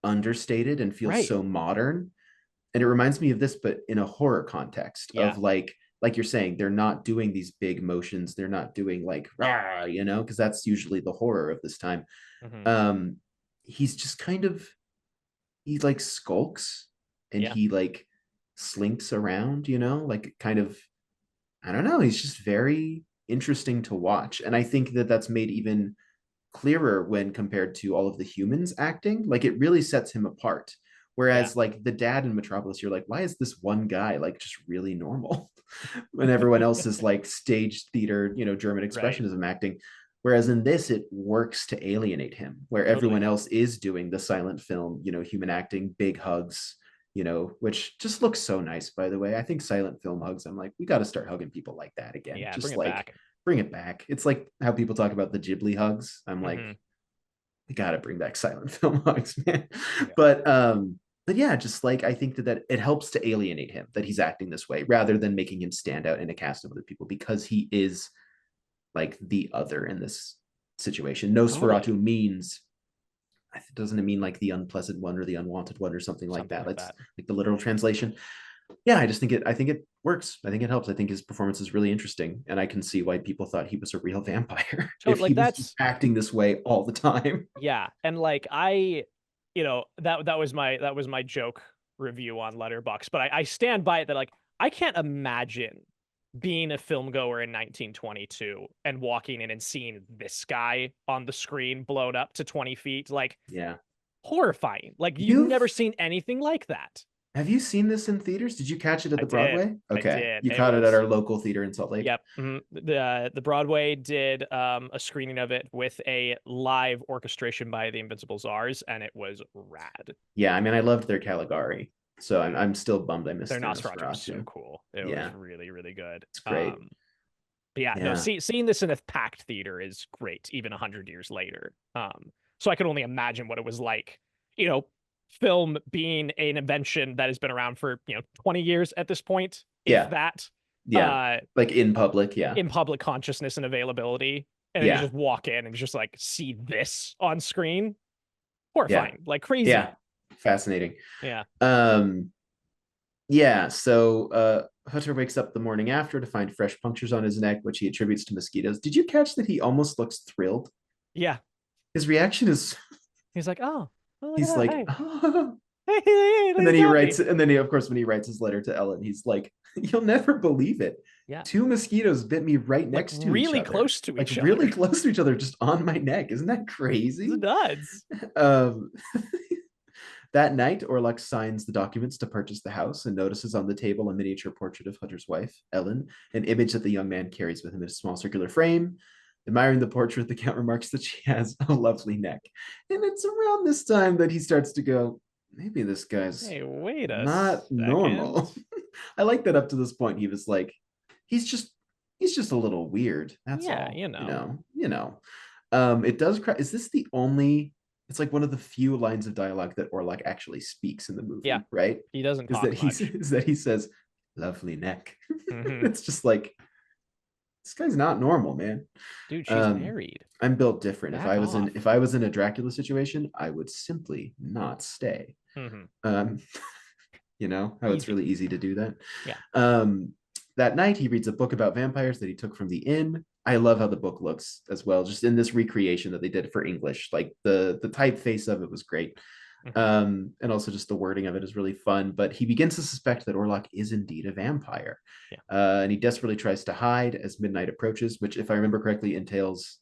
understated and feels so modern. And it reminds me of this, but in a horror context of like you're saying, they're not doing these big motions. They're not doing like, rah, you know, because that's usually the horror of this time. He's just kind of he like skulks and Yeah. he like slinks around, like kind of, I don't know, he's just very interesting to watch. And I think that that's made even clearer when compared to all of the humans acting. Like it really sets him apart. Yeah. Whereas like the dad in Metropolis, you're like, why is this one guy like just really normal? When everyone else is like stage theater, German Right. expressionism acting. Whereas in this, it works to alienate him, where Totally. everyone else is doing the silent film, human acting, big hugs, which just looks so nice, by the way. I think silent film hugs, I'm like, we got to start hugging people like that again. Yeah, Just bring it like, back. bring it back. It's like how people talk about the Ghibli hugs. I'm like, Mhm. we got to bring back silent film hugs, man. Yeah. But yeah, just like I think that it helps to alienate him that he's acting this way rather than making him stand out in a cast of other people because he is like the other in this situation. Nosferatu Totally. means, doesn't it mean like the unpleasant one or the unwanted one or something like Something that? like That's that. like the literal translation. Yeah, I think it works. I think it helps. I think his performance is really interesting. And I can see why people thought he was a real vampire So if he like was just that's acting this way all the time. yeah. And like that was my joke review on Letterboxd, but I stand by it that like I can't imagine being a film goer in 1922 and walking in and seeing this guy on the screen blown up to 20 feet, like Yeah. horrifying. Like you've never You've seen anything like that. Have you seen this in theaters? Did you catch it at I the did. Broadway? I Okay. did. You It caught it at was our local theater in Salt Lake? yep. The Broadway did a screening of it with a live orchestration by the Invincible Czars, and it was rad. Yeah, I mean, I loved their Caligari, so I'm still bummed I missed Their their Nosferatu was so Nosferatu. cool. It was Yeah, really, really good. it's great. But yeah, no, Yeah, seeing this in a packed theater is great, even 100 years later. So I can only imagine what it was like, you know, film being an invention that has been around for 20 years at this point, if yeah, that, yeah. uh, Like in public, yeah, in public consciousness and availability, and then you yeah, just walk in and just like see this on screen, yeah, horrifying, like crazy. yeah. Fascinating. Yeah, Um, yeah. So, Hunter wakes up the morning after to find fresh punctures on his neck, which he attributes to mosquitoes. Did you catch that he almost looks thrilled? yeah. His reaction is, He's like, oh, look at he's that, like, hey, oh. hey, And they then he got writes, me. and then he, of course, when he writes his letter to Ellen, he's like, "You'll never believe it. Yeah, 2 mosquitoes bit me right like next to each really other, close to like each really other. close to each other, just on my neck. Isn't that It's crazy?" nuts. Um, that night, Orlok signs the documents to purchase the house and notices on the table a miniature portrait of Hunter's wife, Ellen, an image that the young man carries with him in a small circular frame. Admiring the portrait, the Count remarks that she has a lovely neck. And it's around this time that he starts to go, maybe this guy's Hey, wait a not second. normal. I like that up to this point he was like, he's just a little weird. That's Yeah, all. you know. It does crack. Is this the only, it's like one of the few lines of dialogue that Orlok actually speaks in the Yeah, movie, right? he doesn't Is that talk much. he says, lovely neck. Hmm. It's just like, this guy's not normal, man. Dude, she's Um, married. I'm built different. Back off. If I was in a Dracula situation, I would simply not stay. Hmm. Um, how it's Easy. really easy to do that. Yeah. That night he reads a book about vampires that he took from the inn. I love how the book looks as well, just in this recreation that they did for English. Like the typeface of it was great. Hmm. And also just the wording of it is really fun. But he begins to suspect that Orlok is indeed a vampire. Yeah. And he desperately tries to hide as midnight approaches, which, if I remember correctly, entails,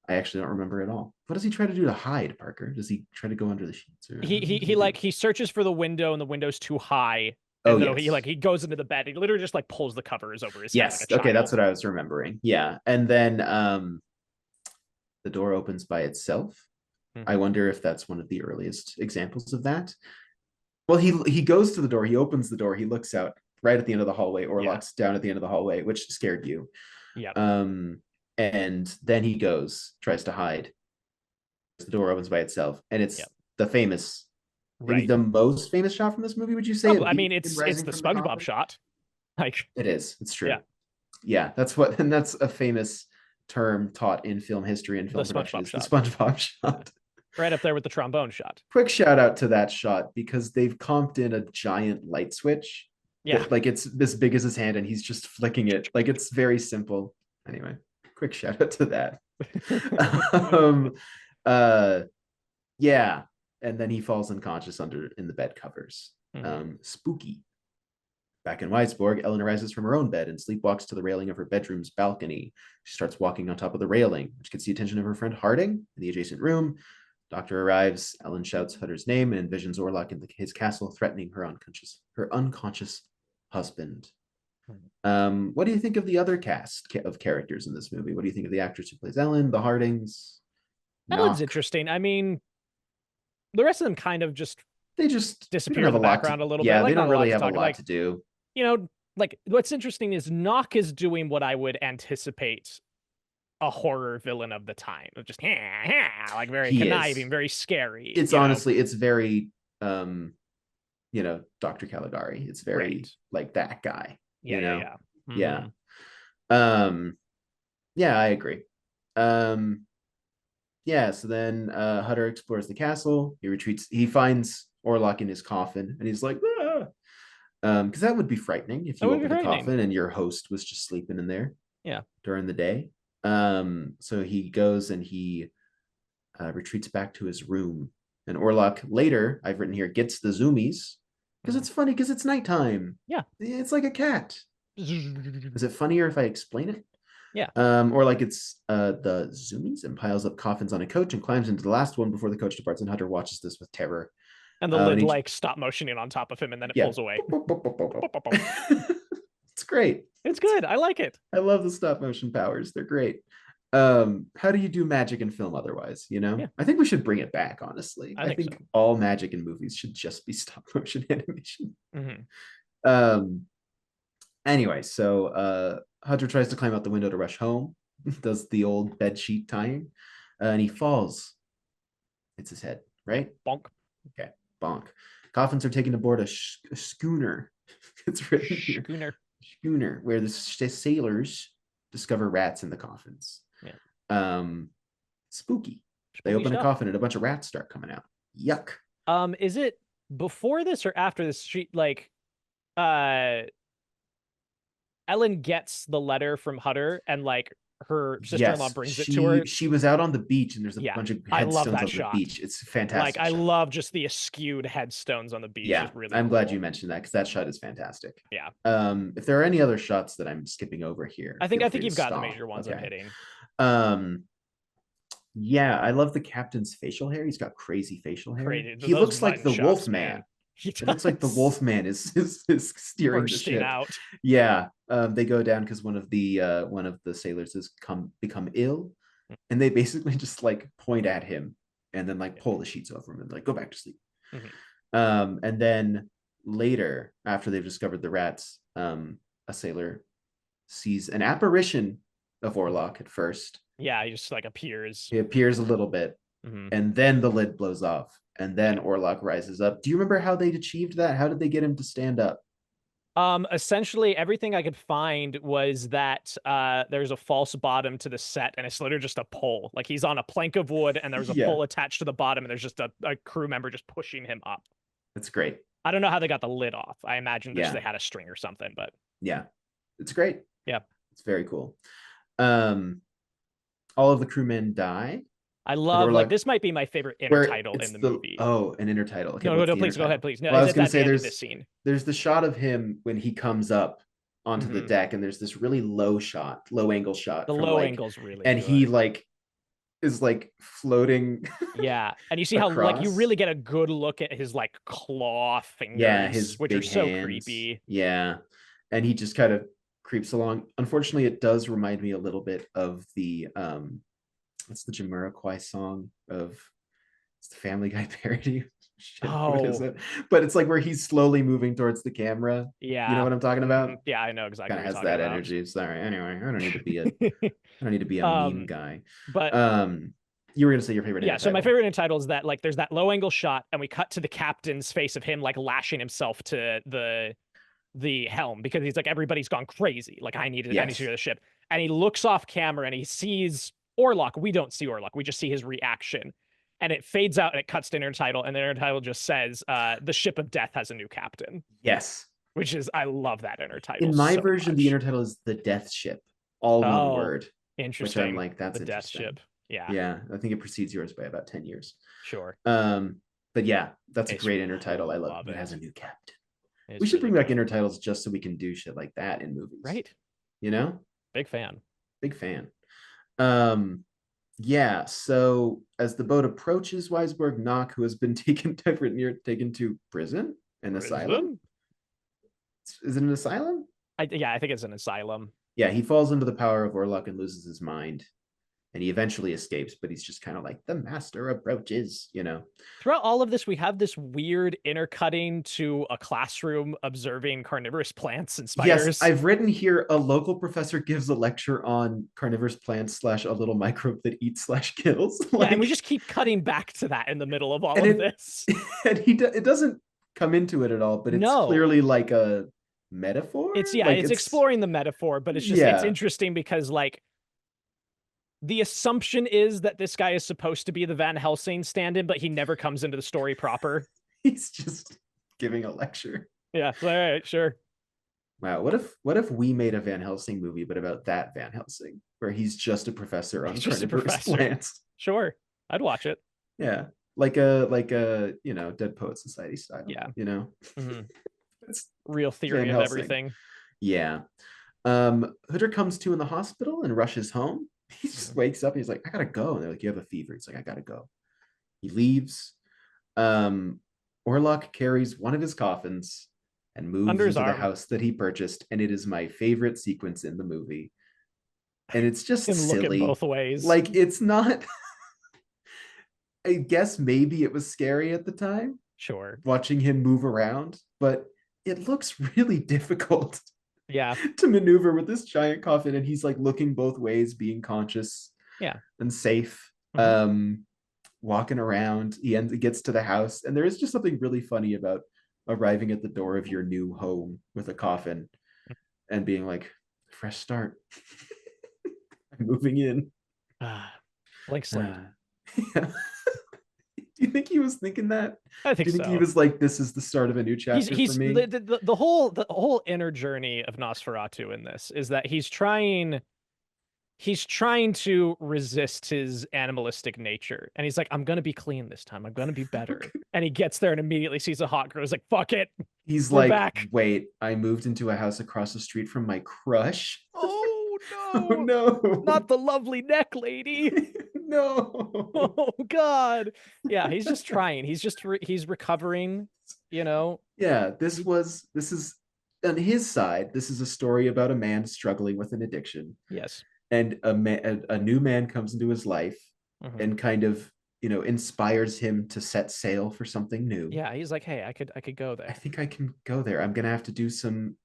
I actually don't remember at all. What does he try to do to hide, Parker? Does he try to go under the sheets, or He what he does he do? like he searches for the window and the window's too high. Oh And then he yes, he goes into the bed. He literally just like pulls the covers over his head like yes. a Okay, that's child. what I was remembering. Yeah, and then the door opens by itself. I Hmm. wonder if that's one of the earliest examples of that. Well, he goes to the door. He opens the door. He looks out right at the end of the hallway. Yeah. Orlok's down at the end of the hallway, which scared you. Yep. And then he tries to hide. The door opens by itself, and it's Yep. the famous, maybe Right. the most famous shot from this movie. Would you say? Probably. Of I mean, Bennion it's rising the from the SpongeBob coffin? shot. Like, It is. It's true. yeah, Yeah, and that's a famous term taught in film history and the film production SpongeBob is the shot. SpongeBob shot. Right up there with the trombone shot. Quick shout out to that shot because they've comped in a giant light switch. Yeah. Like it's this big as his hand and he's just flicking it. Like it's very simple. Anyway, quick shout out to that. um, uh, Yeah. And then he falls unconscious in the bed covers. Spooky. Back in Weisborg, Ellen arises from her own bed and sleepwalks to the railing of her bedroom's balcony. She starts walking on top of the railing, which gets the attention of her friend Harding in the adjacent room. Doctor arrives. Ellen shouts Hutter's name and envisions Orlok in his castle, threatening her unconscious husband. What do you think of the other cast of characters in this movie? What do you think of the actress who plays Ellen, the Hardings? Ellen's Knock? interesting. I mean, the rest of them kind of just They just disappear in the background a little bit. Yeah, Like, they don't not a lot really to have a talk- lot like, to do. You know, like what's interesting is Knock is doing what I would anticipate a horror villain of the time, of just like very He conniving, is. very scary. It's you know? honestly, it's very Dr. Caligari. It's very Right. like that guy. Yeah, you know? yeah. Yeah. Mhm. Yeah, I agree. Yeah, so then Hutter explores the castle. He retreats. He finds Orlok in his coffin, and he's like, ah! Because that would be frightening if That you would be opened a frightening. coffin and your host was just sleeping in there. Yeah. During the day. So he goes and he retreats back to his room. And Orlok later, I've written here, gets the zoomies because it's funny because it's nighttime. Yeah. It's like a cat. Is it funnier if I explain it? Yeah. Or like it's the zoomies and piles up coffins on a coach and climbs into the last one before the coach departs. And Hutter watches this with terror. And the lid like stop motioning on top of him, and then it pulls away. It's great. It's good. I like it. I love the stop motion powers. They're great. How do you do magic in film otherwise? You know, I think we should bring it back. Honestly, I think so. all magic in movies should just be stop motion animation. Anyway, so Hunter tries to climb out the window to rush home. Does the old bed sheet tying, and he falls. It's his head, right? Bonk. Okay, bonk. Coffins are taken aboard a schooner. It's written here. Schooner, where the sailors discover rats in the coffins. Spooky. They open a coffin and a bunch of rats start coming out. Yuck. Is it before this or after this? Ellen gets the letter from Hutter, and like her sister-in-law brings it to her. She was out on the beach, and there's a bunch of headstones on the beach. It's fantastic. Like I love just the askewed headstones on the beach. Yeah, really I'm glad you mentioned that because that shot is fantastic. Yeah. If there are any other shots that I'm skipping over here, I think you've got the major ones I'm hitting. Yeah, I love the captain's facial hair. He's got crazy facial hair. He looks like the Wolfman. It looks like the Wolfman is steering the ship out. Yeah, they go down because one of the sailors has become ill, and they basically just like point at him and then like pull the sheets over him and like go back to sleep. And then later, after they've discovered the rats, a sailor sees an apparition of Orlok at first. Yeah, he just like appears. He appears a little bit, and then the lid blows off. And then Orlok rises up. Do you remember how they'd achieved that? How did they get him to stand up? Essentially, everything I could find was that there's a false bottom to the set, and it's literally just a pole. Like he's on a plank of wood, and there's a pole attached to the bottom, and there's just a crew member just pushing him up. That's great. I don't know how they got the lid off. I imagine they had a string or something, but yeah, it's great. Yeah, it's very cool. All of the crewmen die. I love like this might be my favorite intertitle in the movie. Oh, an intertitle. Okay, no, please go ahead, please. No, well, I was going to say this scene. There's the shot of him when he comes up onto the deck, and there's this really low angle shot. The low angle's really and good. he like is like floating. Yeah, and you see how like you really get a good look at his like claw fingers, which are so creepy. Yeah, and he just kind of creeps along. Unfortunately, it does remind me a little bit of the what's the Jamiroquai song of it's the Family Guy parody. Shit, what is it? But it's like where he's slowly moving towards the camera. Yeah, you know what I'm talking about? Yeah, I know exactly. Kind of has that energy. Sorry. Anyway, I don't need to be a meme guy. But you were gonna say your favorite. Yeah, so my favorite intertitle is that like there's that low angle shot, and we cut to the captain's face of him like lashing himself to the helm because he's like everybody's gone crazy. Like I need to hear the ship, and he looks off camera and he sees Orlok. We don't see Orlok. We just see his reaction, and it fades out and it cuts to intertitle, and the intertitle just says, "The ship of death has a new captain." Yes, which is I love that intertitle. In my version, the intertitle is the Death Ship, all one word. Interesting. Which I'm like, that's the Death Ship. Yeah, yeah. I think it precedes yours by about 10 years. Sure. But yeah, that's a It's great intertitle. I love love it. It it. has a new captain. It's We should really bring back good. intertitles just so we can do shit like that in movies. Right. You know? Big fan. Big fan. Yeah, so as the boat approaches Weisberg, Nock, who has been taken to prison, an asylum. Is it an asylum? I think it's an asylum. Yeah, he falls into the power of Orlok and loses his mind. And he eventually escapes, but he's just kind of like, the master approaches, you know. Throughout all of this, we have this weird intercutting to a classroom observing carnivorous plants and spiders. Yes, I've written here, a local professor gives a lecture on carnivorous plants / a little microbe that eats / kills. Yeah, and we just keep cutting back to that in the middle of all of this. And it doesn't come into it at all, but it's clearly like a metaphor. It's like it's exploring the metaphor, but it's just it's interesting because like the assumption is that this guy is supposed to be the Van Helsing stand-in, but he never comes into the story proper. He's just giving a lecture. Yeah, all right, sure. Wow, what if we made a Van Helsing movie, but about that Van Helsing, where he's just a professor on carnivorous plants? Sure, I'd watch it. Yeah, like a Dead Poet Society style. Yeah, It's real theory of everything. Yeah. Hooter comes to in the hospital and rushes home. He just wakes up and he's like, I gotta go. And they're like, you have a fever. He's like, I gotta go. He leaves. Orlok carries one of his coffins and moves into the house that he purchased. And it is my favorite sequence in the movie. And it's just silly. Look both ways. Like, it's not. I guess maybe it was scary at the time. Sure. Watching him move around, but it looks really difficult. Yeah. To maneuver with this giant coffin, and he's like looking both ways, being conscious. Yeah. And safe. Walking around. He gets to the house, and there is just something really funny about arriving at the door of your new home with a coffin and being like, fresh start. I'm moving in. Like Slade. Yeah. Do you think he was thinking that? I think so. Do you think he was like, this is the start of a new chapter for me? The whole inner journey of Nosferatu in this is that he's trying to resist his animalistic nature. And he's like, I'm going to be clean this time. I'm going to be better. And he gets there and immediately sees a hot girl. He's like, fuck it. We're back. Wait, I moved into a house across the street from my crush. Oh, no. Oh, no. Not the lovely neck lady. No. Oh, God. Yeah, he's just trying. He's recovering, you know? Yeah, this is on his side. This is a story about a man struggling with an addiction. Yes. And a new man comes into his life and kind of, inspires him to set sail for something new. Yeah, he's like, hey, I could go there. I think I can go there. I'm gonna have to do some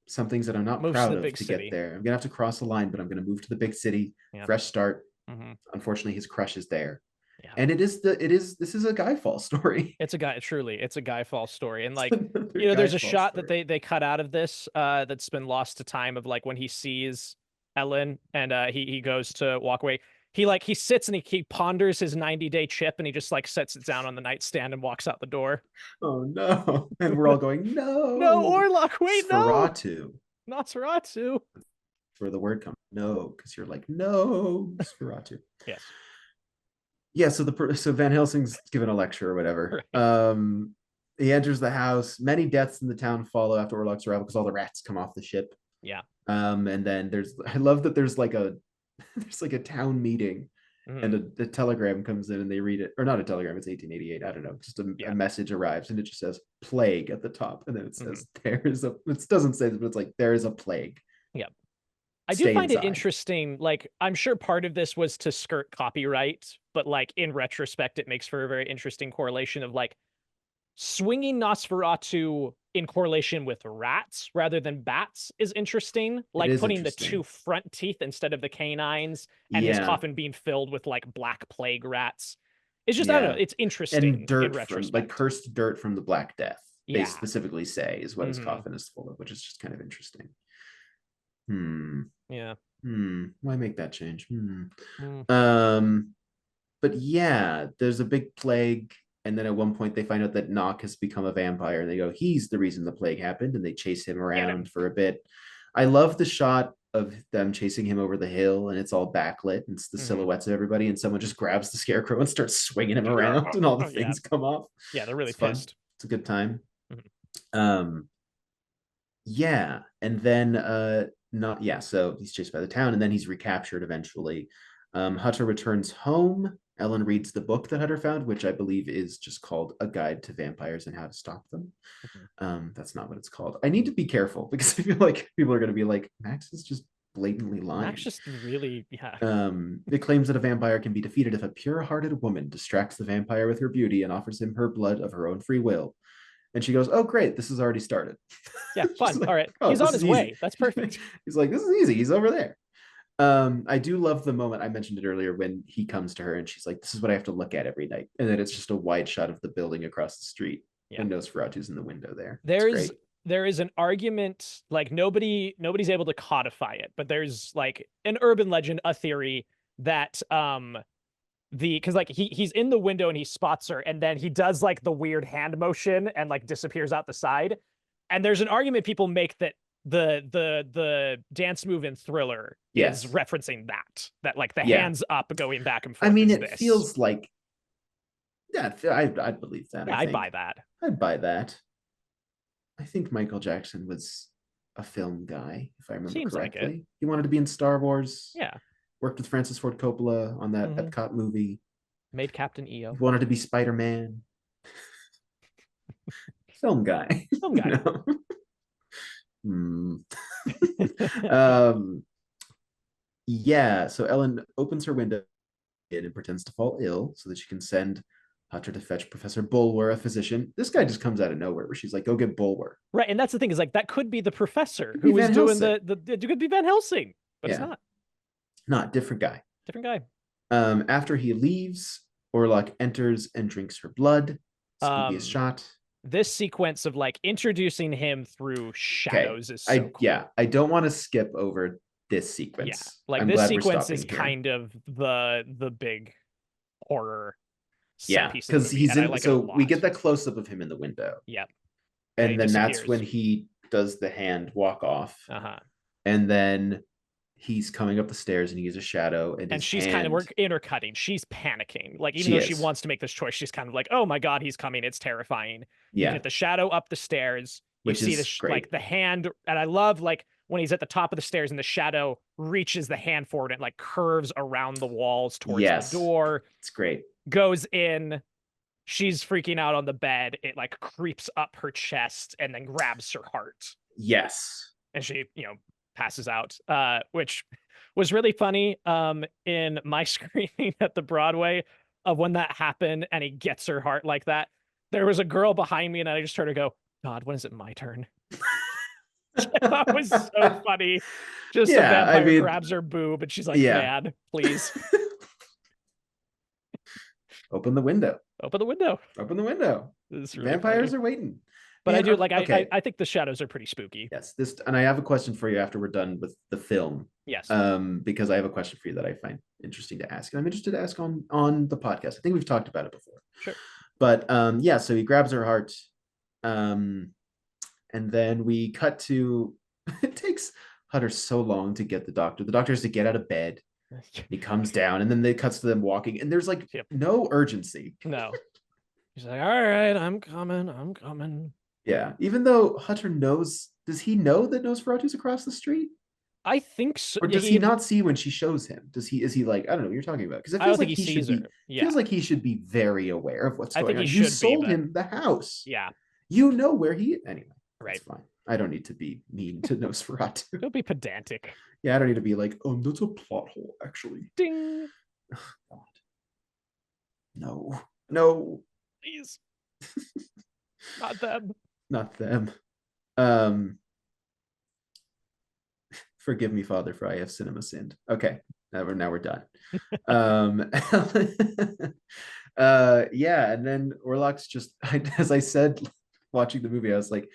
things that I'm not proud of to get there. I'm gonna have to cross the line, but I'm gonna move to the big city. Yeah. Fresh start. Unfortunately, his crush is there. Yeah. And this is a guy fall story. It's a guy fall story. And like, there's a shot that they cut out of this that's been lost to time of like when he sees Ellen and he goes to walk away. He sits and he ponders his 90-day chip and he just like sets it down on the nightstand and walks out the door. Oh no. And we're all going, no. No, Orlok, wait, Nosferatu. No. Nosferatu. For the word come no, because you're like, no, Nosferatu. Yes. Yeah, so Van Helsing's given a lecture or whatever. Right. He enters the house. Many deaths in the town follow after Orlok's arrival because all the rats come off the ship. Yeah. And then I love that there's like a town meeting and a telegram comes in and they read it, or not a telegram, it's 1888. I don't know, just a message arrives and it just says plague at the top, and then it says it doesn't say this, but it's like there is a plague. Yeah. I do find it interesting. Like, I'm sure part of this was to skirt copyright, but like in retrospect, it makes for a very interesting correlation of like swinging Nosferatu in correlation with rats rather than bats is interesting. Like putting the two front teeth instead of the canines and his coffin being filled with like black plague rats. It's just, I don't know, it's interesting. And dirt like cursed dirt from the Black Death, they specifically say is what his coffin is full of, which is just kind of interesting. Yeah. Why make that change? But yeah, there's a big plague, and then at one point they find out that Nock has become a vampire, and they go, he's the reason the plague happened, and they chase him around for a bit. I love the shot of them chasing him over the hill, and it's all backlit, and it's the silhouettes of everybody, and someone just grabs the scarecrow and starts swinging him around, and all the things come off. Yeah, they're really It's fun. pissed. It's a good time. Yeah, and then so he's chased by the town, and then he's recaptured eventually. Hutter returns home. Ellen reads the book that Hutter found, which I believe is just called A Guide to Vampires and How to Stop Them. That's not what it's called. I need to be careful because I feel like people are going to be like, Max is just blatantly lying. Max just really, yeah. It claims that a vampire can be defeated if a pure-hearted woman distracts the vampire with her beauty and offers him her blood of her own free will. And she goes, oh, great, this has already started. Yeah, fun. Like, all right. oh, he's on his way. That's perfect. He's like, this is easy. He's over there. I do love the moment, I mentioned it earlier, when he comes to her and she's like, this is what I have to look at every night. And then it's just a wide shot of the building across the street. Yeah. And Nosferatu's in the window there. There is an argument, like nobody's able to codify it, but there's like an urban legend, a theory that because like he's in the window and he spots her, and then he does like the weird hand motion and like disappears out the side. And there's an argument people make that the dance move in Thriller is referencing that like the hands up going back and forth. I mean, it feels like, yeah, I'd believe that. Yeah, I'd buy that. I'd buy that. I think Michael Jackson was a film guy, if I remember correctly. Like he wanted to be in Star Wars. Yeah. Worked with Francis Ford Coppola on that Epcot movie. Made Captain EO. He wanted to be Spider-Man. Film guy. Film guy. Yeah, so Ellen opens her window and pretends to fall ill so that she can send Hutter to fetch Professor Bulwer, a physician. This guy just comes out of nowhere where she's like, go get Bulwer. Right, and that's the thing, is like that could be the professor who is doing it could be Van Helsing, but it's not. Not, different guy. Different guy. After he leaves, Orlok enters and drinks her blood. Spooky shot. This sequence of like introducing him through shadows is so cool. Yeah, I don't want to skip over this sequence. Yeah, like this sequence is kind of the big horror. Yeah, because he's in. So we get that close up of him in the window. Yep. And then that's when he does the hand walk off. And then he's coming up the stairs and he is a shadow, and she's kind of, we're intercutting. She's panicking. Like, even though she wants to make this choice, she's kind of like, oh my God, he's coming. It's terrifying. Yeah. You get the shadow up the stairs. You see like the hand. And I love like when he's at the top of the stairs and the shadow reaches the hand forward and like curves around the walls towards the door. It's great. Goes in. She's freaking out on the bed. It like creeps up her chest and then grabs her heart. Yes. And she, passes out, which was really funny in my screening at the Broadway of when that happened and he gets her heart like that. There was a girl behind me and I just heard her go, God, when is it my turn? That was so funny. Just a vampire grabs her boob and she's like, Dad, please. Open the window. Open the window. Open the window. Really Vampires are waiting. But I do like, I think the shadows are pretty spooky. Yes. And I have a question for you after we're done with the film. Yes. Because I have a question for you that I find interesting to ask. And I'm interested to ask on the podcast. I think we've talked about it before. Sure. But so he grabs her heart. And then we cut to, it takes Hutter so long to get the doctor. The doctor has to get out of bed. He comes down and then it cuts to them walking. And there's like no urgency. No. He's like, all right, I'm coming. Yeah, even though Hutter knows, does he know that Nosferatu's across the street? I think so. Or does he not see when she shows him? Is he like, I don't know what you're talking about? Because it feels like he should be. Yeah. Feels like he should be very aware of what's going on. You sold him the house. Yeah. You know where he is. Anyway, right. That's fine. I don't need to be mean to Nosferatu. Don't be pedantic. Yeah, I don't need to be like, oh, that's a plot hole, actually. Ding. Oh, God. No. Please. Not them. Not them. Forgive me, Father, for I have cinema sinned. Okay, now we're done. And then Orlok's just, as I said, watching the movie, I was like,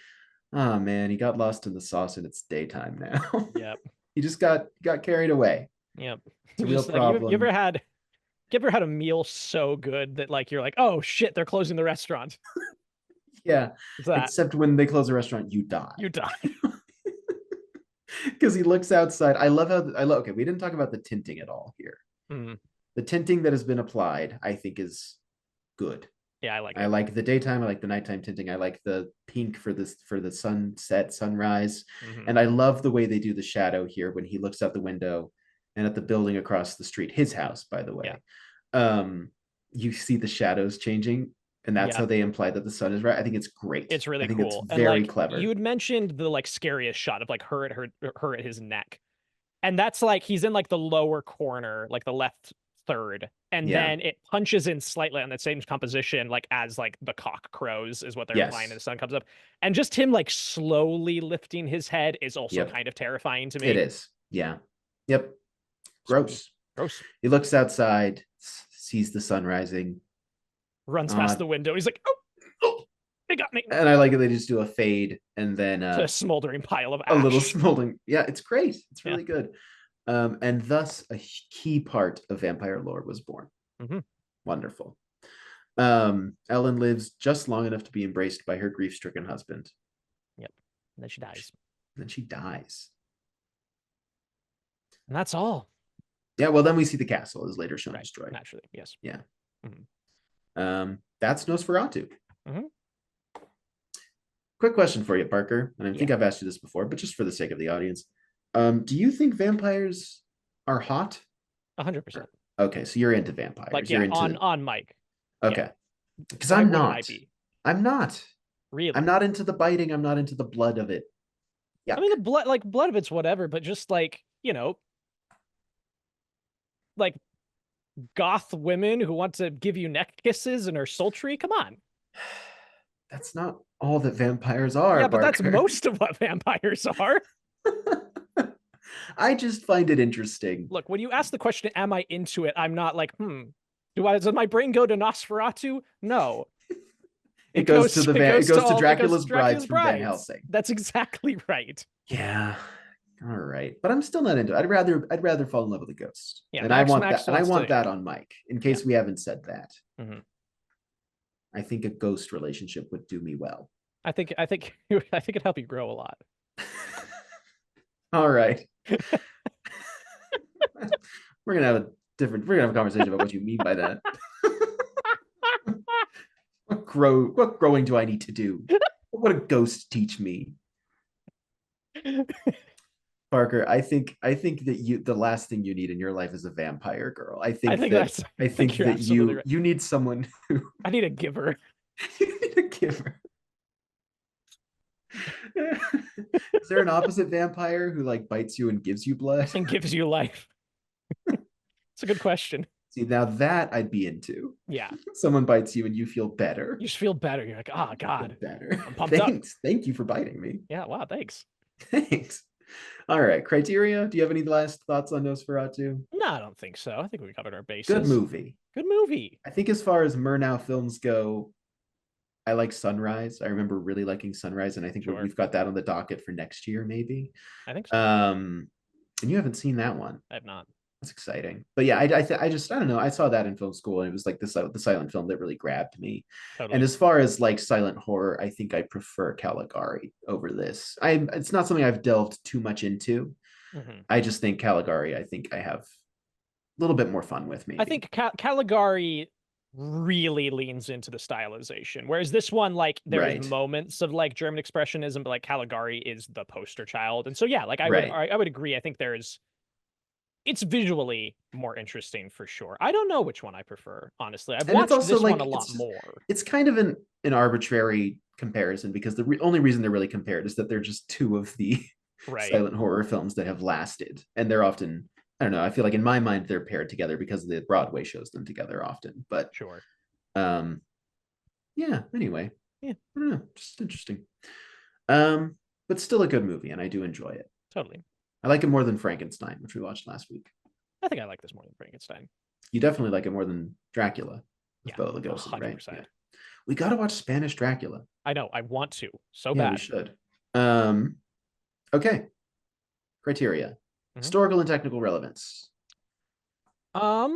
oh man, he got lost in the sauce and it's daytime now. Yep. He just got carried away. Yep. It's a real problem. You ever had a meal so good that like you're like, oh shit, they're closing the restaurant? Yeah. Except when they close the restaurant, you die. You die. Because he looks outside. I love how okay, we didn't talk about the tinting at all here. Mhm. The tinting that has been applied, I think, is good. Yeah, I like I it. like the daytime, I like the nighttime tinting. I like the pink for the sunset, sunrise. Mhm. And I love the way they do the shadow here when he looks out the window and at the building across the street, his house, by the way. You see the shadows changing, and that's how they imply that the sun is right. I think it's great. It's really I think cool. It's very and clever. You had mentioned the like scariest shot of like her at his neck. And that's like he's in like the lower corner, like the left third. And then it punches in slightly on that same composition, like as like the cock crows is what they're implying, and the sun comes up. And just him like slowly lifting his head is also kind of terrifying to me. It is. Yeah. Yep. Gross. Gross. He looks outside, sees the sun rising, runs past the window. He's like, oh, they got me. And I like it. They just do a fade and then a smoldering pile of ash. A little smoldering. Yeah, it's great. It's really good. And thus a key part of vampire lore was born. Wonderful. Ellen lives just long enough to be embraced by her grief-stricken husband. Yep. And then she dies. And then she dies. And that's all. Yeah, well, then we see the castle is later shown destroyed. Naturally, yes. Yeah. That's Nosferatu. Quick question for you, Parker, and I think I've asked you this before, but just for the sake of the audience, do you think vampires are hot? 100%. Okay, so you're into vampires. Like, you're into... on Mike. Okay, because I'm not. I'm not. Really? I'm not into the biting. I'm not into the blood of it. Yeah. I mean, the blood of it's whatever, but just like, you know, like goth women who want to give you neck kisses and are sultry. Come on. That's not all that vampires are. Yeah, but that's most of what vampires are. I just find it interesting. Look, when you ask the question, am I into it? I'm not like, does my brain go to Nosferatu? No. It goes to Dracula's Brides from Van Helsing. That's exactly right. Yeah. All right. But I'm still not into it. I'd rather fall in love with a ghost. Yeah, and I want that on Mike, in case we haven't said that. I think a ghost relationship would do me well. I think it'd help you grow a lot. All right. We're gonna have a conversation about what you mean by that. What growing do I need to do? What would a ghost teach me? Parker, I think that the last thing you need in your life is a vampire girl. I think that you need someone who... I need a giver. You need a giver. Is there an opposite vampire who like bites you and gives you blood? And gives you life. It's a good question. See, now that I'd be into. Yeah. Someone bites you and you feel better. You just feel better. You're like, oh God. Better. I'm pumped up. Thank you for biting me. Yeah, wow, thanks. Thanks. All right, criteria. Do you have any last thoughts on Nosferatu? No, I don't think so. I think we covered our bases. Good movie. Good movie. I think as far as Murnau films go, I like Sunrise. I remember really liking Sunrise, and I think we've got that on the docket for next year, maybe. I think so. And you haven't seen that one. I have not. That's exciting. But yeah, I don't know. I saw that in film school, and it was like the silent film that really grabbed me. Totally. And as far as like silent horror, I think I prefer Caligari over this. It's not something I've delved too much into. I just think Caligari, I think I have a little bit more fun with me. I think Caligari really leans into the stylization, whereas this one, like, there's moments of like German expressionism, but like Caligari is the poster child. And so yeah, like I would agree. I think it's visually more interesting for sure. I don't know which one I prefer, honestly. I've watched this one a lot more. It's kind of an arbitrary comparison, because the only reason they're really compared is that they're just two of the silent horror films that have lasted. And they're often, I don't know, I feel like in my mind they're paired together because the Broadway shows them together often. But yeah, anyway. Yeah. I don't know. Just interesting. But still a good movie, and I do enjoy it. Totally. I like it more than Frankenstein, which we watched last week. I think I like this more than Frankenstein. You definitely like it more than Dracula. Yeah, Bela Lugosi, 100%. right? Yeah. We got to watch Spanish Dracula. I know. I want to so bad. We should. Okay. Criteria: historical and technical relevance. I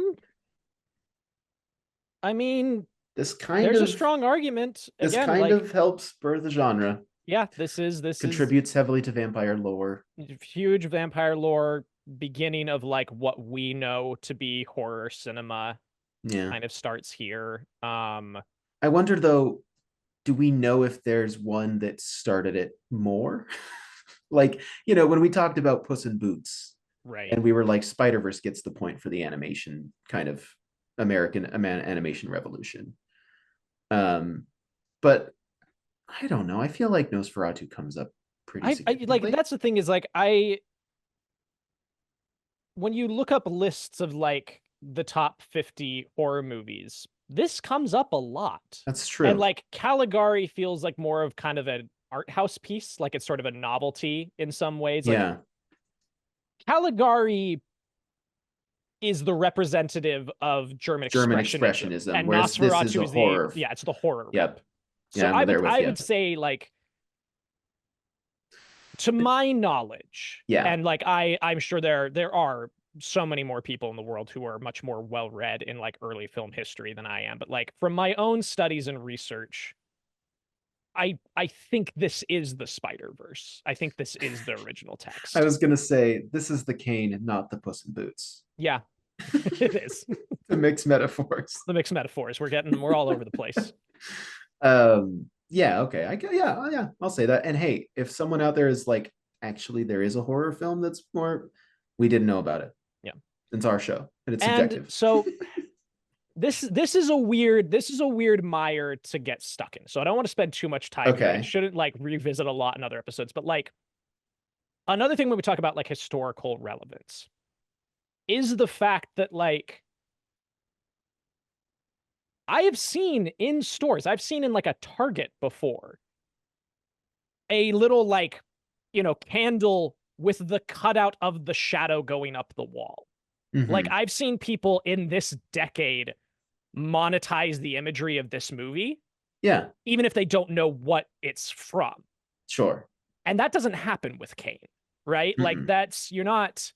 mean, there's a strong argument. This kind of helps spur the genre. Yeah, this contributes heavily to vampire lore. is huge vampire lore, beginning of like what we know to be horror cinema Yeah. kind of starts here. I wonder though, do we know if there's one that started it more? Like, when we talked about Puss in Boots, right. and we were like, Spider-Verse gets the point for the animation kind of American animation revolution. But I don't know. I feel like Nosferatu comes up pretty significantly. Like, that's the thing is like, when you look up lists of like the top 50 horror movies, this comes up a lot. That's true. And like Caligari feels like more of kind of an art house piece, like it's sort of a novelty in some ways. Like, yeah. Caligari is the representative of German Expressionism, and whereas Nosferatu is horror. It's the horror. Yep. So I would say, like, to my knowledge, and like I'm sure there are so many more people in the world who are much more well read in like early film history than I am, but like from my own studies and research, I think this is the Spider-Verse. I think this is the original text. I was gonna say this is the Kane, not the Puss in Boots. Yeah, it is. The mixed metaphors. The mixed metaphors. We're all over the place. Yeah, okay. Yeah, I'll say that. And hey, if someone out there is like, actually there is a horror film that's more, we didn't know about it. Yeah. It's our show and it's subjective. So this is a weird mire to get stuck in. So I don't want to spend too much time here. I shouldn't like revisit a lot in other episodes, but like another thing when we talk about like historical relevance is the fact that like I have seen in stores, I've seen in like a Target before, a little like, candle with the cutout of the shadow going up the wall. Mm-hmm. Like I've seen people in this decade monetize the imagery of this movie. Yeah. Even if they don't know what it's from. Sure. And that doesn't happen with Kane, right? Mm-hmm. Like you're not...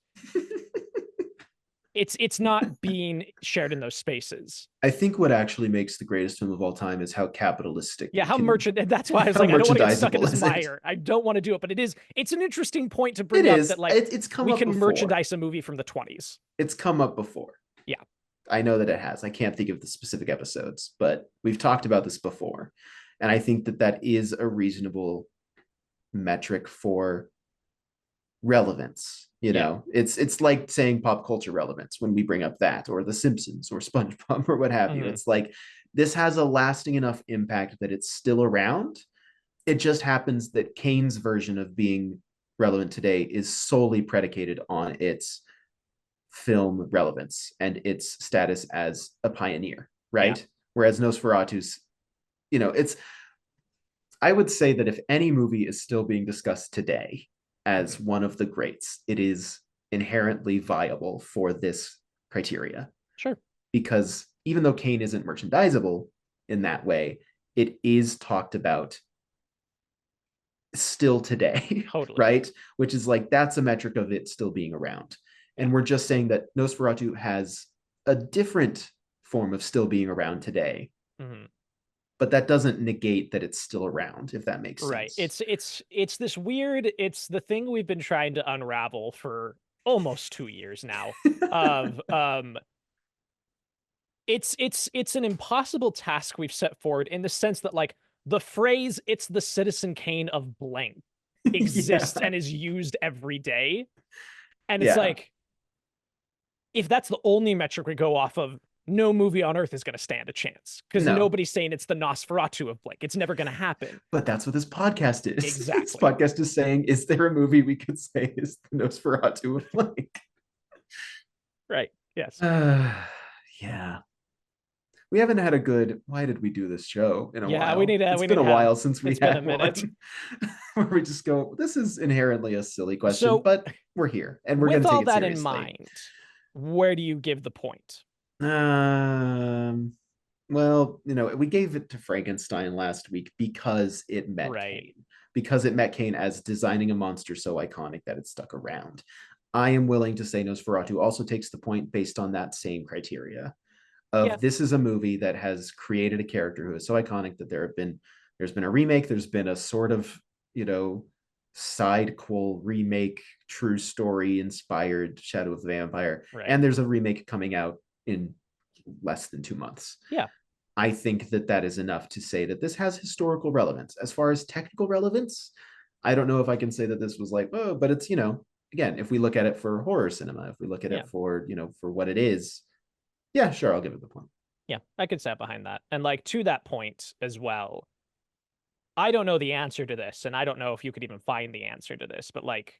It's not being shared in those spaces. I think what actually makes the greatest film of all time is how capitalistic. Yeah, how that's why I was like, I don't want to get stuck in this mire. I don't want to do it, but it's an interesting point to bring up that like we can merchandise a movie from the 20s. It's come up before. Yeah. I know that it has. I can't think of the specific episodes, but we've talked about this before. And I think that is a reasonable metric for relevance. It's like saying pop culture relevance when we bring up that, or The Simpsons, or SpongeBob, or what have you. It's like, this has a lasting enough impact that it's still around. It just happens that Kane's version of being relevant today is solely predicated on its film relevance and its status as a pioneer, right? Yeah. Whereas Nosferatu's, I would say that if any movie is still being discussed today as one of the greats, it is inherently viable for this criteria. Sure. Because even though Kane isn't merchandisable in that way, it is talked about still today. Totally. Right? Which is like, that's a metric of it still being around. And we're just saying that Nosferatu has a different form of still being around today. Mm-hmm. But that doesn't negate that it's still around, if that makes sense. Right. It's this weird, it's the thing we've been trying to unravel for almost 2 years now of it's an impossible task we've set forward in the sense that like the phrase "it's the Citizen Kane of blank" exists and is used every day. And it's like, if that's the only metric we go off of, no movie on earth is going to stand a chance because nobody's saying it's the Nosferatu of blank. It's never going to happen. But that's what this podcast is. Exactly. This podcast is saying, is there a movie we could say is the Nosferatu of blank? Right. Yes. Yeah. We haven't had a good, why did we do this show in a while? Yeah, we need It's been a while since we had one where we just go, this is inherently a silly question, but we're here and we're going to take it seriously. With all that in mind, where do you give the point? Well, we gave it to Frankenstein last week because it met Kane. Because it met Kane as designing a monster so iconic that it stuck around. I am willing to say Nosferatu also takes the point based on that same criteria of this is a movie that has created a character who is so iconic that there's been a remake, there's been a sort of sidequel remake, true story inspired Shadow of the Vampire. Right. And there's a remake coming out in less than 2 months. Yeah. I think that is enough to say that this has historical relevance. As far as technical relevance, I don't know if I can say that this was like, oh, but it's, again, if we look at it for horror cinema, if we look at it for, for what it is, yeah, sure, I'll give it the point. Yeah, I could stand behind that. And like to that point as well, I don't know the answer to this, and I don't know if you could even find the answer to this, but like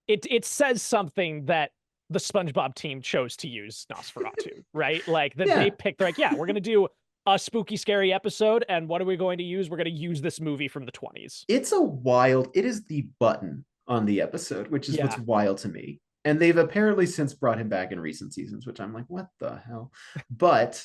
it says something that the SpongeBob team chose to use Nosferatu, right? Like that they picked, they're like, yeah, we're gonna do a spooky, scary episode, and what are we going to use? We're gonna use this movie from the 20s. It is the button on the episode, which is what's wild to me. And they've apparently since brought him back in recent seasons, which I'm like, what the hell? But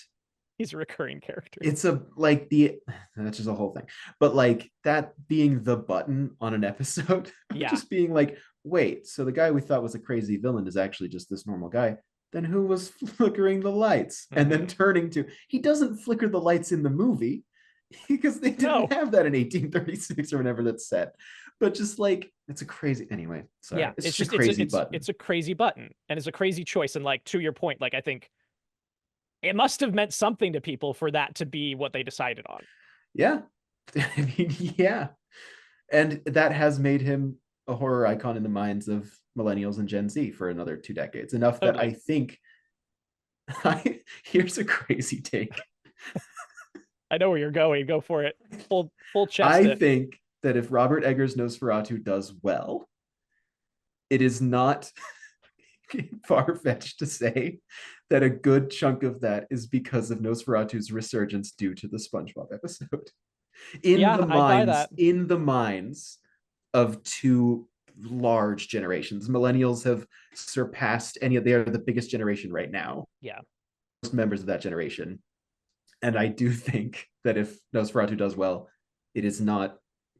he's a recurring character. It's that's just a whole thing. But like that being the button on an episode, just being like, wait, so the guy we thought was a crazy villain is actually just this normal guy. Then who was flickering the lights? And then turning to, he doesn't flicker the lights in the movie because they didn't have that in 1836 or whenever that's set. But just like, it's a crazy, anyway. Sorry. Yeah, it's just a crazy button. It's a crazy button, and it's a crazy choice. And like, to your point, like, I think it must have meant something to people for that to be what they decided on. Yeah. I mean, yeah. And that has made him a horror icon in the minds of millennials and Gen Z for another 2 decades. Enough that I think, here's a crazy take. I know where you're going. Go for it. Full chest. I think that if Robert Eggers' Nosferatu does well, it is not far-fetched to say that a good chunk of that is because of Nosferatu's resurgence due to the SpongeBob episode. In the minds of 2 large generations. Millennials have surpassed they are the biggest generation right now. Yeah. Most members of that generation. And I do think that if Nosferatu does well, it is not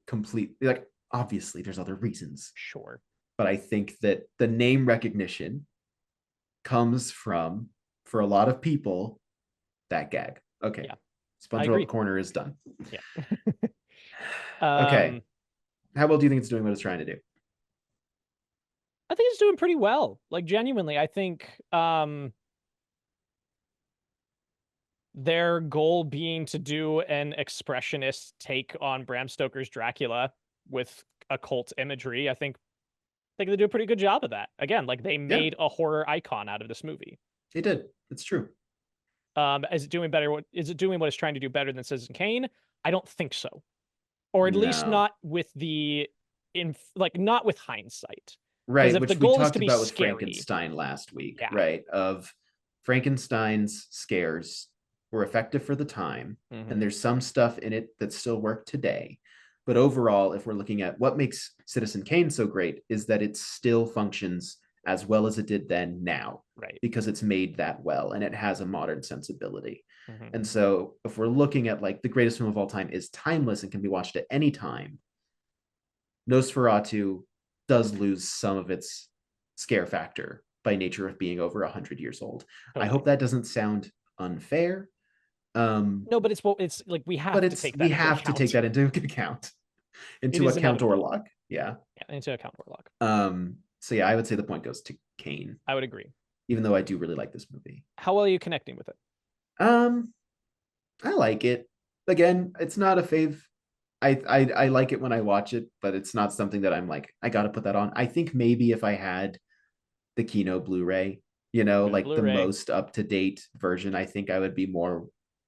completely, like, obviously there's other reasons. Sure. But I think that the name recognition comes from, for a lot of people, that gag. Okay. Yeah. SpongeBob Corner is done. Yeah. Okay. How well do you think it's doing what it's trying to do? I think it's doing pretty well. Like, genuinely, I think their goal being to do an expressionist take on Bram Stoker's Dracula with occult imagery, I think they do a pretty good job of that. Again, like, they made a horror icon out of this movie. They did. It's true. Is it doing better? Is it doing what it's trying to do better than Citizen Kane? I don't think so. Or at least not with not with hindsight. Right, if which the goal we is talked to be about with scary, Frankenstein last week, right? Of Frankenstein's scares were effective for the time, and there's some stuff in it that still work today. But overall, if we're looking at what makes Citizen Kane so great, is that it still functions as well as it did then now, right? Because it's made that well, and it has a modern sensibility. And so if we're looking at like the greatest film of all time is timeless and can be watched at any time, Nosferatu does lose some of its scare factor by nature of being over 100 years old. I hope that doesn't sound unfair. No, but it's like we have to take that into account. Into a Count Orlok. Yeah, into a Count Orlok. So yeah, I would say the point goes to Kane. I would agree. Even though I do really like this movie. How well are you connecting with it? I like it. Again, it's not a fave. I like it when I watch it, but it's not something that I'm like, I gotta put that on. I think maybe if I had the Kino Blu-ray, the most up-to-date version, I think I would be more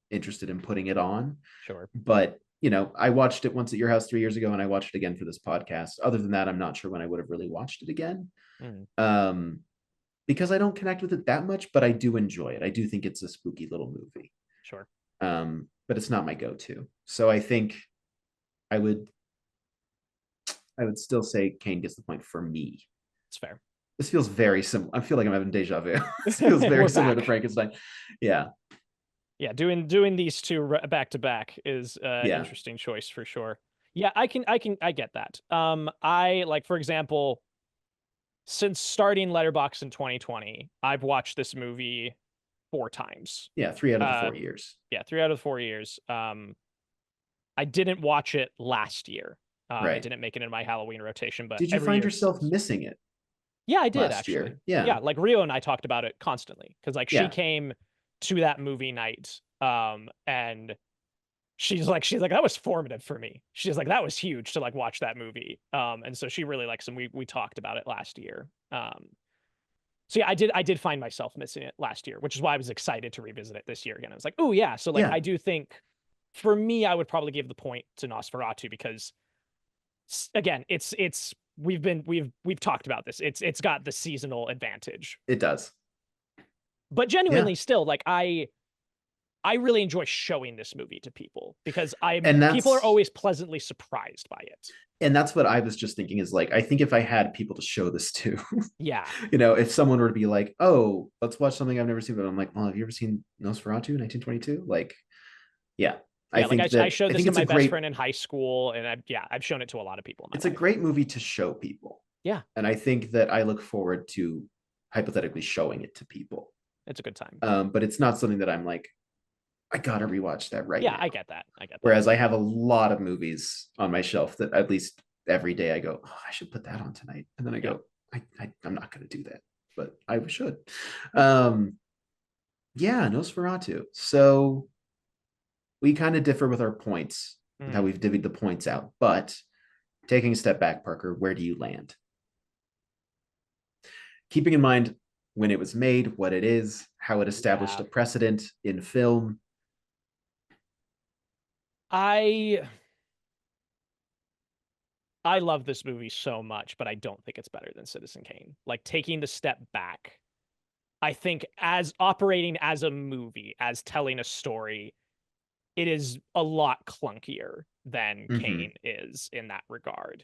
interested in putting it on. Sure. But I watched it once at your house 3 years ago, and I watched it again for this podcast. Other than that, I'm not sure when I would have really watched it again. Because I don't connect with it that much, but I do enjoy it. I do think it's a spooky little movie. Sure. But it's not my go-to. So I think I would still say Kane gets the point for me. It's fair. This feels very similar. I feel like I'm having deja vu. This feels very similar to Frankenstein. Yeah. Yeah, doing these two back to back is an interesting choice for sure. Yeah, I get that. I like, for example, since starting Letterboxd in 2020, I've watched this movie 4 times. Yeah, 3 out of the 4 years. Yeah, 3 out of the 4 years. I didn't watch it last year. It Right. didn't make it in my Halloween rotation, but Did you every find year yourself since. missing it Yeah, I did last year? actually. Yeah. Yeah, like Rio and I talked about it constantly because like she Yeah. came to that movie night, and she's like that was formative for me. She's like that was huge to like watch that movie. And so she really likes him. We talked about it last year. So yeah, I did find myself missing it last year, which is why I was excited to revisit it this year again. I was like, oh yeah. So like Yeah. I do think for me, I would probably give the point to Nosferatu because again, we've talked about this. It's got the seasonal advantage. It does. But Yeah. genuinely still, like I really enjoy showing this movie to people because people are always pleasantly surprised by it. And that's what I was just thinking is like, I think if I had people to show this to, Yeah. you know, if someone were to be like, oh, let's watch something I've never seen, but I'm like, well, have you ever seen Nosferatu 1922? Like, yeah. Yeah, I showed this to my best friend great, in high school, and I've shown it to a lot of people in my it's life. a great movie to show people. Yeah. And I think that I look forward to hypothetically showing it to people. It's a good time. But it's not something that I'm like, I gotta rewatch that right now. I get that. Whereas I have a lot of movies on my shelf that at least every day I go, oh, I should put that on tonight. And then I go, I'm not gonna do that, but I should. Yeah, Nosferatu. So we kind of differ with our points, with how we've divvied the points out. But taking a step back, Parker, where do you land? Keeping in mind when it was made, what it is, how it established a precedent in film. I love this movie so much, but I don't think it's better than Citizen Kane. Like taking the step back, I think as operating as a movie, as telling a story, it is a lot clunkier than Kane is in that regard.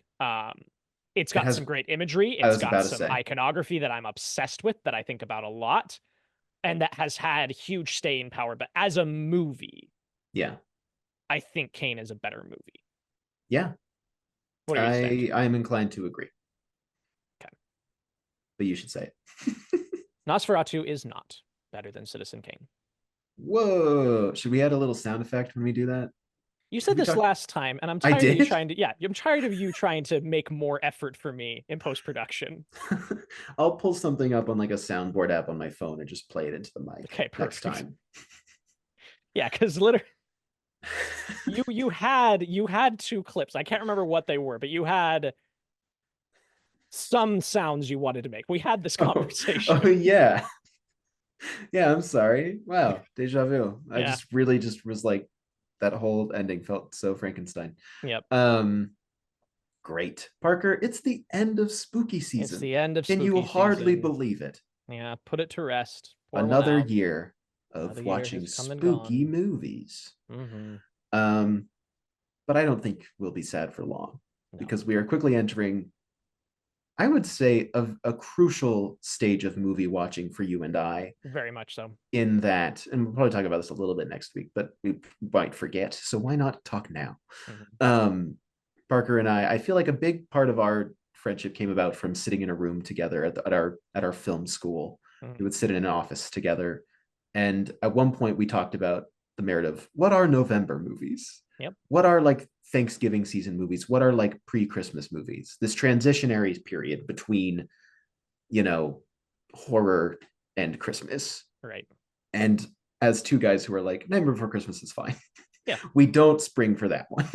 It's got some great imagery. It's got some iconography that I'm obsessed with, that I think about a lot, and that has had huge staying power. But as a movie, yeah, I think Kane is a better movie. Yeah. What are you saying? I'm inclined to agree. Okay. But you should say it. Nosferatu is not better than Citizen Kane. Whoa. Should we add a little sound effect when we do that? You said this last time, and I'm tired of you trying to. Yeah, I'm tired of you trying to make more effort for me in post-production. I'll pull something up on like a soundboard app on my phone and just play it into the mic. Okay, next time. Yeah, because literally, you had 2 clips. I can't remember what they were, but you had some sounds you wanted to make. We had this conversation. Oh yeah. Yeah, I'm sorry. Wow, deja vu. I just really just was like, that whole ending felt so Frankenstein. Yep. Great. Parker, it's the end of spooky season. It's the end of spooky season. Can you hardly believe it? Yeah, put it to rest. Pour Another year of watching spooky movies. But I don't think we'll be sad for long, because we are quickly entering, I would say, a crucial stage of movie watching for you and I. Very much so. In that, and we'll probably talk about this a little bit next week, but we might forget. So why not talk now? Parker and I feel like a big part of our friendship came about from sitting in a room together at our film school. We would sit in an office together. And at one point we talked about the merit of what are November movies? Yep. What are like Thanksgiving season movies? What are like pre-Christmas movies? This transitionary period between, you know, horror and Christmas. Right. And as two guys who are like, Nightmare Before Christmas is fine. Yeah. We don't spring for that one.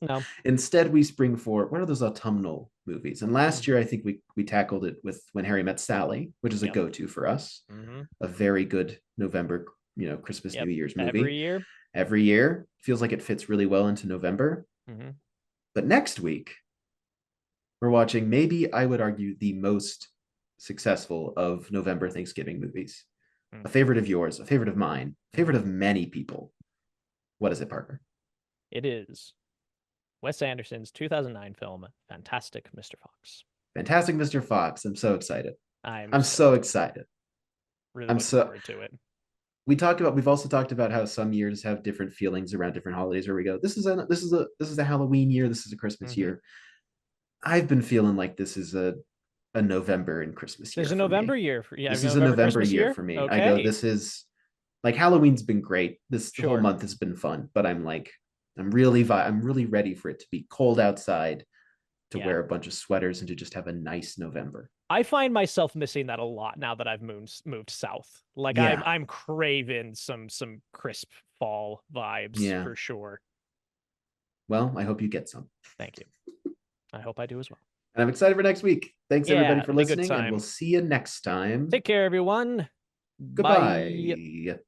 No. Instead, we spring for, what are those autumnal movies? And last year, I think we tackled it with When Harry Met Sally, which is a go-to for us. A very good November, you know, Christmas, New Year's movie. Every year. Feels like it fits really well into November. But next week, we're watching, maybe I would argue, the most successful of November Thanksgiving movies. A favorite of yours, a favorite of mine, a favorite of many people. What is it, Parker? It is Wes Anderson's 2009 film, Fantastic Mr. Fox. Fantastic Mr. Fox. I'm so excited. I'm so excited. Really looking forward to it. We've also talked about how some years have different feelings around different holidays where we go, this is a Halloween year, this is a Christmas year. I've been feeling like this is a November and Christmas year. There's a November year. This is a November year for me. Okay. I go, this is like, Halloween's been great. This whole month has been fun, but I'm like, I'm really ready for it to be cold outside, to wear a bunch of sweaters and to just have a nice November. I find myself missing that a lot now that I've moved south. Like Yeah. I'm craving some crisp fall vibes for sure. Well, I hope you get some. Thank you. I hope I do as well. And I'm excited for next week. Thanks everybody for it'll be a good listening, and time. we'll see you next time. Take care, everyone. Goodbye. Bye.